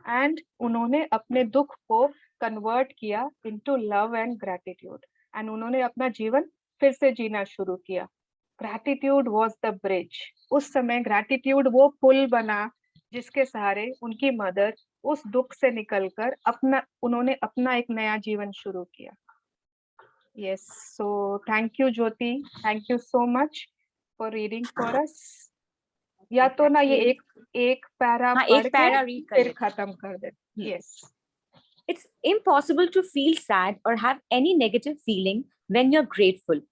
[SPEAKER 2] एंड उन्होंने अपने दुख को कन्वर्ट किया into love and gratitude. And उन्होंने अपना जीवन फिर से जीना शुरू किया। Gratitude was the bridge. उस समय ग्रैटिट्यूड वो पुल बना जिसके सहारे उनकी मदर उस दुख से निकलकर उन्होंने अपना एक नया जीवन शुरू किया। Yes, so thank you, Jyoti. Thank you so much for reading for us. या तो ना ये एक पैरा
[SPEAKER 9] हाँ,
[SPEAKER 2] पढ़
[SPEAKER 9] एक पैरा
[SPEAKER 2] के
[SPEAKER 9] read कर
[SPEAKER 2] फिर
[SPEAKER 9] लेते
[SPEAKER 2] खत्म कर दे. Yes.
[SPEAKER 9] It's impossible to feel sad or have any negative feeling when you're grateful.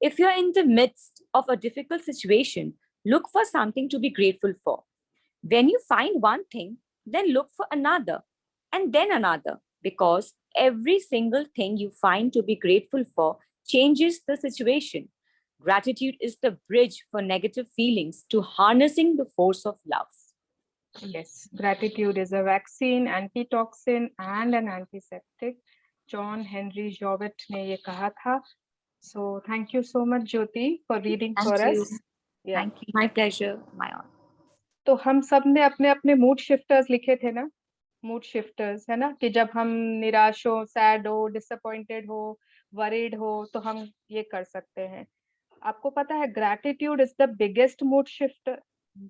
[SPEAKER 9] If you're in the midst of a difficult situation, look for something to be grateful for. When you find one thing, then look for another and then another, because every single thing you find to be grateful for changes the situation. Gratitude is the bridge for negative feelings to harnessing the force of love.
[SPEAKER 2] Yes, gratitude is a vaccine, antitoxin and an antiseptic. John Henry Jowett ने ये कहा था. So thank you so much, Jyoti, for reading
[SPEAKER 9] Thank
[SPEAKER 2] for
[SPEAKER 9] you.
[SPEAKER 2] us. Yeah.
[SPEAKER 9] Thank you. My pleasure. My honor.
[SPEAKER 2] तो हम सब ने अपने अपने मूड शिफ्टर्स लिखे थे ना, मूड शिफ्टर्स है ना, कि जब हम निराश हो, सैड हो, डिसअपॉइंटेड हो, वरीड हो, तो हम ये कर सकते हैं. आपको पता है gratitude is the biggest mood shifter,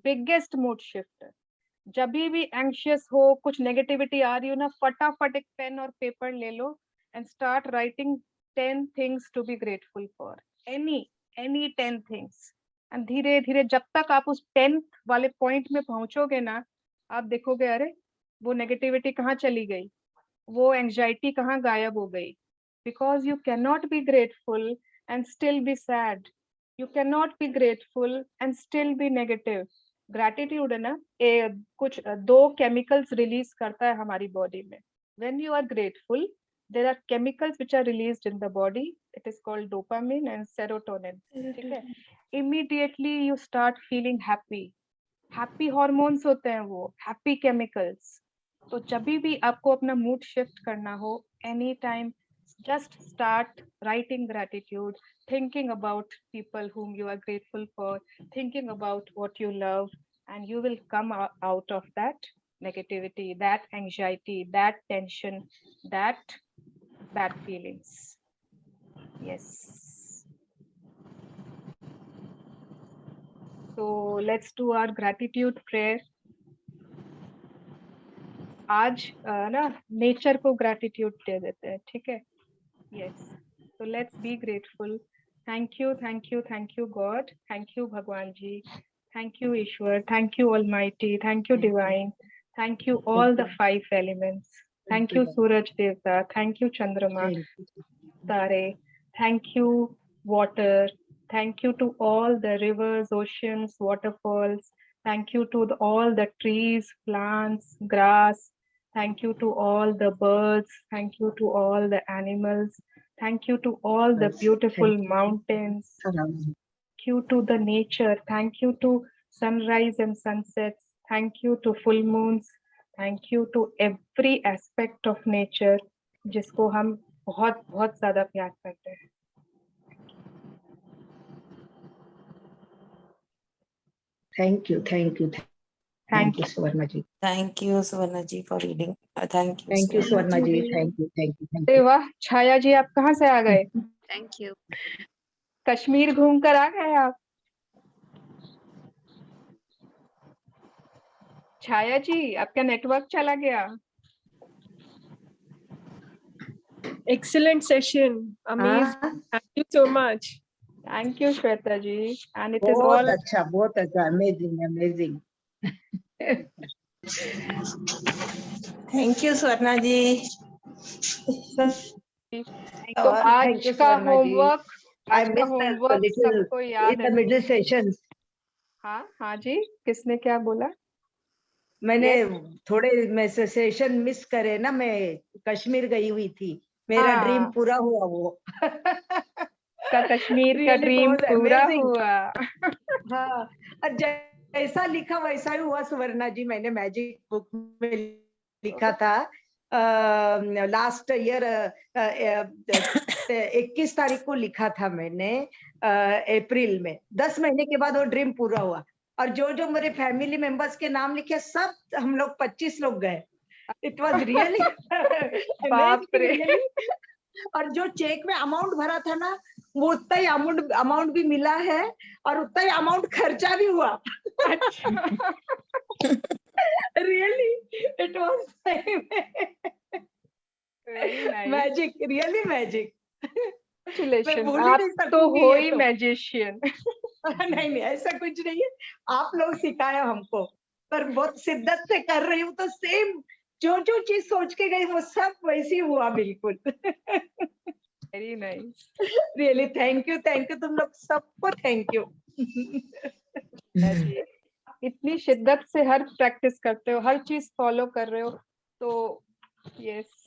[SPEAKER 2] biggest mood shifter. जब भी एंग्शियस हो, कुछ नेगेटिविटी आ रही हो ना, फटाफट एक पेन और पेपर ले लो and start writing 10 things to be grateful for. Any 10 things. And धीरे धीरे जब तक आप उस 10th वाले पॉइंट में पहुंचोगे ना, आप देखोगे अरे वो नेगेटिविटी कहाँ चली गई, वो एंजाइटी कहाँ गायब हो गई. Because you can not be grateful and still be sad. You can not be grateful and still be negative. Gratitude है ना, कुछ 2 केमिकल्स रिलीज करता है हमारी बॉडी में. When you are grateful, there are chemicals which are released in the body. It is called dopamine and serotonin. ठीक है. Immediately you start feeling happy. Happy hormones होते हैं वो, happy chemicals. तो जब भी आपको अपना mood shift करना हो, anytime, just start writing gratitude, thinking about people whom you are grateful for, thinking about what you love, and you will come out of that negativity, that anxiety, that tension, that bad feelings. Yes. So let's do our gratitude prayer. आज ना नेचर को ग्रैटिट्यूड दे देते हैं, ठीक है. Yes. So let's be grateful. Thank you God. Thank you Bhagwan ji. Thank you Ishwar. Thank you Almighty. Thank you Divine. Thank you all the 5 elements. Thank you Suraj Devta. Thank you Chandrama, Tare. Thank you water. Thank you to all the rivers, oceans, waterfalls. Thank you to all the trees, plants, grass. Thank you to all the birds. Thank you to all the animals. Thank you to all the beautiful mountains. Thank you to the nature. Thank you to sunrise and sunsets. Thank you to full moons. Thank you to every aspect of nature जिसको हम बहुत बहुत ज्यादा प्यार करते हैं.
[SPEAKER 11] Thank you Suvarna ji.
[SPEAKER 6] Thank you, Suvarna ji, for reading. Thank you.
[SPEAKER 11] Thank you Suvarna ji. Thank you.
[SPEAKER 2] अरे वाह, छाया जी आप कहाँ से आ गए?
[SPEAKER 5] Thank you.
[SPEAKER 2] कश्मीर घूम कर आ गए आप? छाया जी आपका नेटवर्क चला गया.
[SPEAKER 12] Excellent session. Amazing. Thank you so much.
[SPEAKER 2] Thank you Shweta ji. And it is
[SPEAKER 11] बहुत
[SPEAKER 2] all
[SPEAKER 11] अच्छा. Amazing.
[SPEAKER 10] Thank you Swarna ji.
[SPEAKER 2] तो आज का होमवर्क
[SPEAKER 11] सबको
[SPEAKER 2] याद है.
[SPEAKER 11] Middle session.
[SPEAKER 2] हाँ जी, किसने क्या बोला?
[SPEAKER 11] मैंने थोड़े सेशन मिस करे ना, मैं कश्मीर गई हुई थी, मेरा ड्रीम पूरा हुआ. वो
[SPEAKER 2] कश्मीर का ड्रीम पूरा हुआ.
[SPEAKER 11] हाँ, जैसा लिखा वैसा ही हुआ सुवर्णा जी. मैंने मैजिक बुक में लिखा था लास्ट ईयर 21 तारीख को लिखा था मैंने, अप्रैल में. 10 महीने के बाद वो ड्रीम पूरा हुआ. और जो मेरे फैमिली मेंबर्स के नाम लिखे, सब हम लोग 25 लोग गए. इट वाज रियली
[SPEAKER 2] बाप रे.
[SPEAKER 11] और जो चेक में अमाउंट भरा था ना, वो उतना ही अमाउंट भी मिला है और उतना ही अमाउंट खर्चा भी हुआ. Really it was magic, really magic.
[SPEAKER 2] आप तो हो ही मैजिशियन.
[SPEAKER 11] नहीं नहीं, ऐसा कुछ नहीं है, आप लोग सिखाया हमको, पर बहुत शिद्दत से कर रही हूँ, तो सेम जो चीज सोच के गई वो सब वैसी हुआ बिल्कुल।
[SPEAKER 2] Very nice.
[SPEAKER 11] Really thank you तुम लोग सबको थैंक यू।
[SPEAKER 2] जी, इतनी शिद्दत से हर प्रैक्टिस करते हो, हर चीज फॉलो कर रहे हो, तो यस।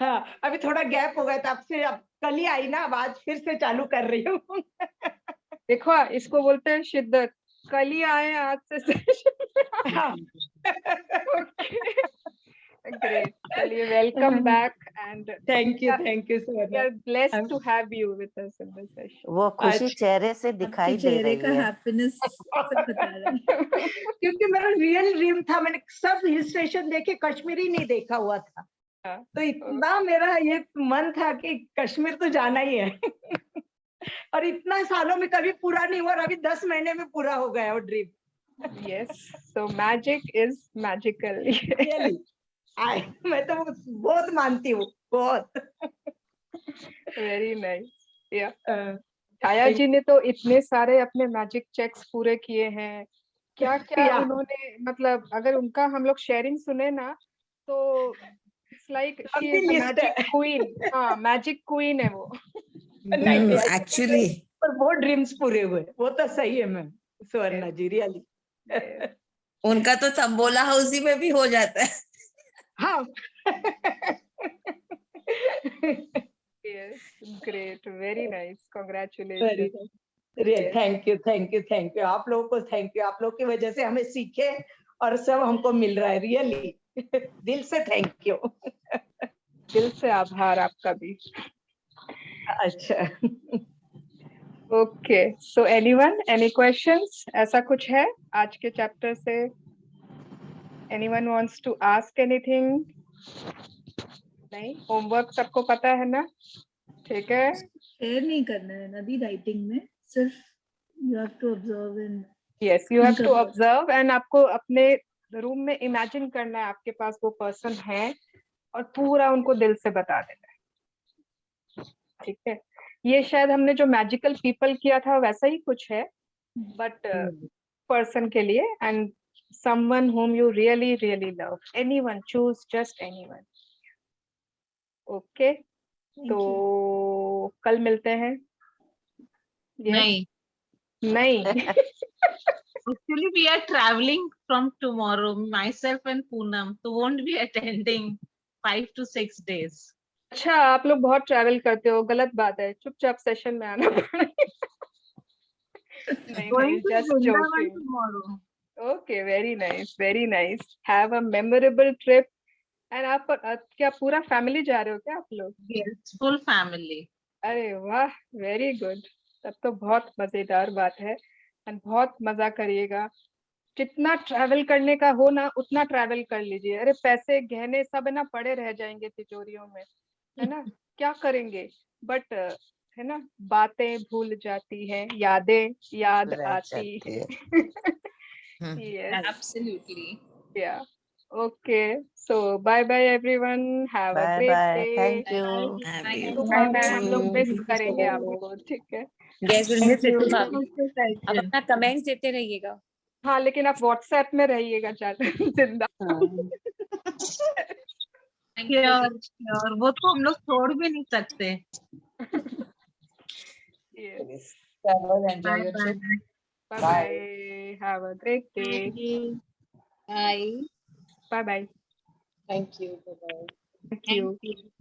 [SPEAKER 11] हाँ, अभी थोड़ा गैप हो गया था, आपसे अब कल ही आई ना, अब आज फिर से चालू कर रही हूँ।
[SPEAKER 2] देखो इसको बोलते हैं शिद्दत, कल ही आए आज से सेशन।
[SPEAKER 11] हाँ।
[SPEAKER 2] ग्रेट, चलिए welcome back and
[SPEAKER 11] thank you so
[SPEAKER 2] we are blessed to have you with us in this session.
[SPEAKER 1] वो खुशी चेहरे से दिखाई
[SPEAKER 4] आपके
[SPEAKER 1] दे
[SPEAKER 4] चेहरे
[SPEAKER 1] रही
[SPEAKER 4] का
[SPEAKER 1] है।
[SPEAKER 4] हैप्पीनेस सब बता रहा है।
[SPEAKER 11] क्योंकि मेरा रियल ड्रीम था, मैंने सब हिल स्टेशन देखे, कश्मीर ही नहीं देखा हुआ था, तो इतना मेरा ये मन था कि कश्मीर तो जाना ही है। और इतना सालों में कभी पूरा नहीं हुआ, और अभी 10 महीने में पूरा हो गया वो dream.
[SPEAKER 2] Yes, so magic is magical.
[SPEAKER 11] Really? मैं तो बहुत मानती हूँ, बहुत।
[SPEAKER 2] Very nice. Yeah. छाया जी ने तो इतने सारे अपने मैजिक चेक्स पूरे किए हैं, क्या क्या उन्होंने, मतलब अगर उनका हम लोग शेयरिंग सुने ना, तो it's like she is magic queen. हाँ, मैजिक क्वीन है वो।
[SPEAKER 1] एक्चुअली
[SPEAKER 11] पर वो ड्रीम्स पूरे हुए, वो तो सही है मैम सुवर्णा जी, रियली।
[SPEAKER 1] उनका तो तंबोला हाउसी में भी हो जाता है।
[SPEAKER 11] हाँ।
[SPEAKER 2] Yes, great, very nice, congratulations.
[SPEAKER 11] Thank you आप लोगों को, थैंक यू, आप लोग की वजह से हमें सीखे और सब हमको मिल रहा है, रियली दिल से थैंक यू।
[SPEAKER 2] दिल से आभार आपका भी।
[SPEAKER 11] अच्छा,
[SPEAKER 2] okay, so anyone, any questions? ऐसा कुछ है आज के चैप्टर से? Anyone wants to ask anything? नहीं, होमवर्क सबको पता है ना? ठीक है,
[SPEAKER 4] शेयर नहीं करना है ना दी राइटिंग में, सिर्फ you have to observe and
[SPEAKER 2] yes, you have to observe, and आपको अपने रूम में इमेजिन करना है आपके पास वो पर्सन है, और पूरा उनको दिल से बता देना है। ठीक है, ये शायद हमने जो मैजिकल पीपल किया था वैसा ही कुछ है, बट पर्सन के लिए, and someone whom you really really love, anyone, choose just anyone. Okay, तो कल मिलते हैं।
[SPEAKER 13] नहीं actually we are traveling from tomorrow, myself and Poonam, so won't be attending 5 to 6 days.
[SPEAKER 2] अच्छा, आप लोग बहुत ट्रैवल करते हो, गलत बात है, चुपचाप सेशन में आना पड़ेगा। नहीं, just joking.
[SPEAKER 13] Tomorrow.
[SPEAKER 2] Okay, very nice. Have a memorable trip. And आप क्या पूरा फैमिली जा रहे हो क्या आप लोग?
[SPEAKER 13] Yes, full family.
[SPEAKER 2] अरे वाह, वेरी गुड, तब तो बहुत मजेदार बात है, और बहुत मजा करिएगा। जितना ट्रैवल करने का हो ना उतना ट्रैवल कर लीजिए। अरे पैसे गहने सब है ना पड़े रह जाएंगे तिजोरियों में, है ना, क्या करेंगे, बट है ना, बातें भूल जाती हैं, यादें याद आती है। Yes,
[SPEAKER 13] Absolutely.
[SPEAKER 2] yeah. Okay, so bye bye everyone. Have a great day.
[SPEAKER 1] Thank you.
[SPEAKER 2] सुबह में हम लोग मिस करेंगे आपको, ठीक है?
[SPEAKER 9] Guys will miss it too, भाभी। अब अपना कमेंट्स देते रहिएगा।
[SPEAKER 2] हाँ, लेकिन आप व्हाट्सएप में रहिएगा ज्यादा जिंदा।
[SPEAKER 13] Sure, वो तो हम लोग छोड़ भी नहीं सकते।
[SPEAKER 2] Yes.
[SPEAKER 3] Enjoy your trip.
[SPEAKER 2] Bye bye. Have a great day.
[SPEAKER 13] Bye.
[SPEAKER 2] Bye bye.
[SPEAKER 3] Thank you. Bye-bye.
[SPEAKER 2] Thank you.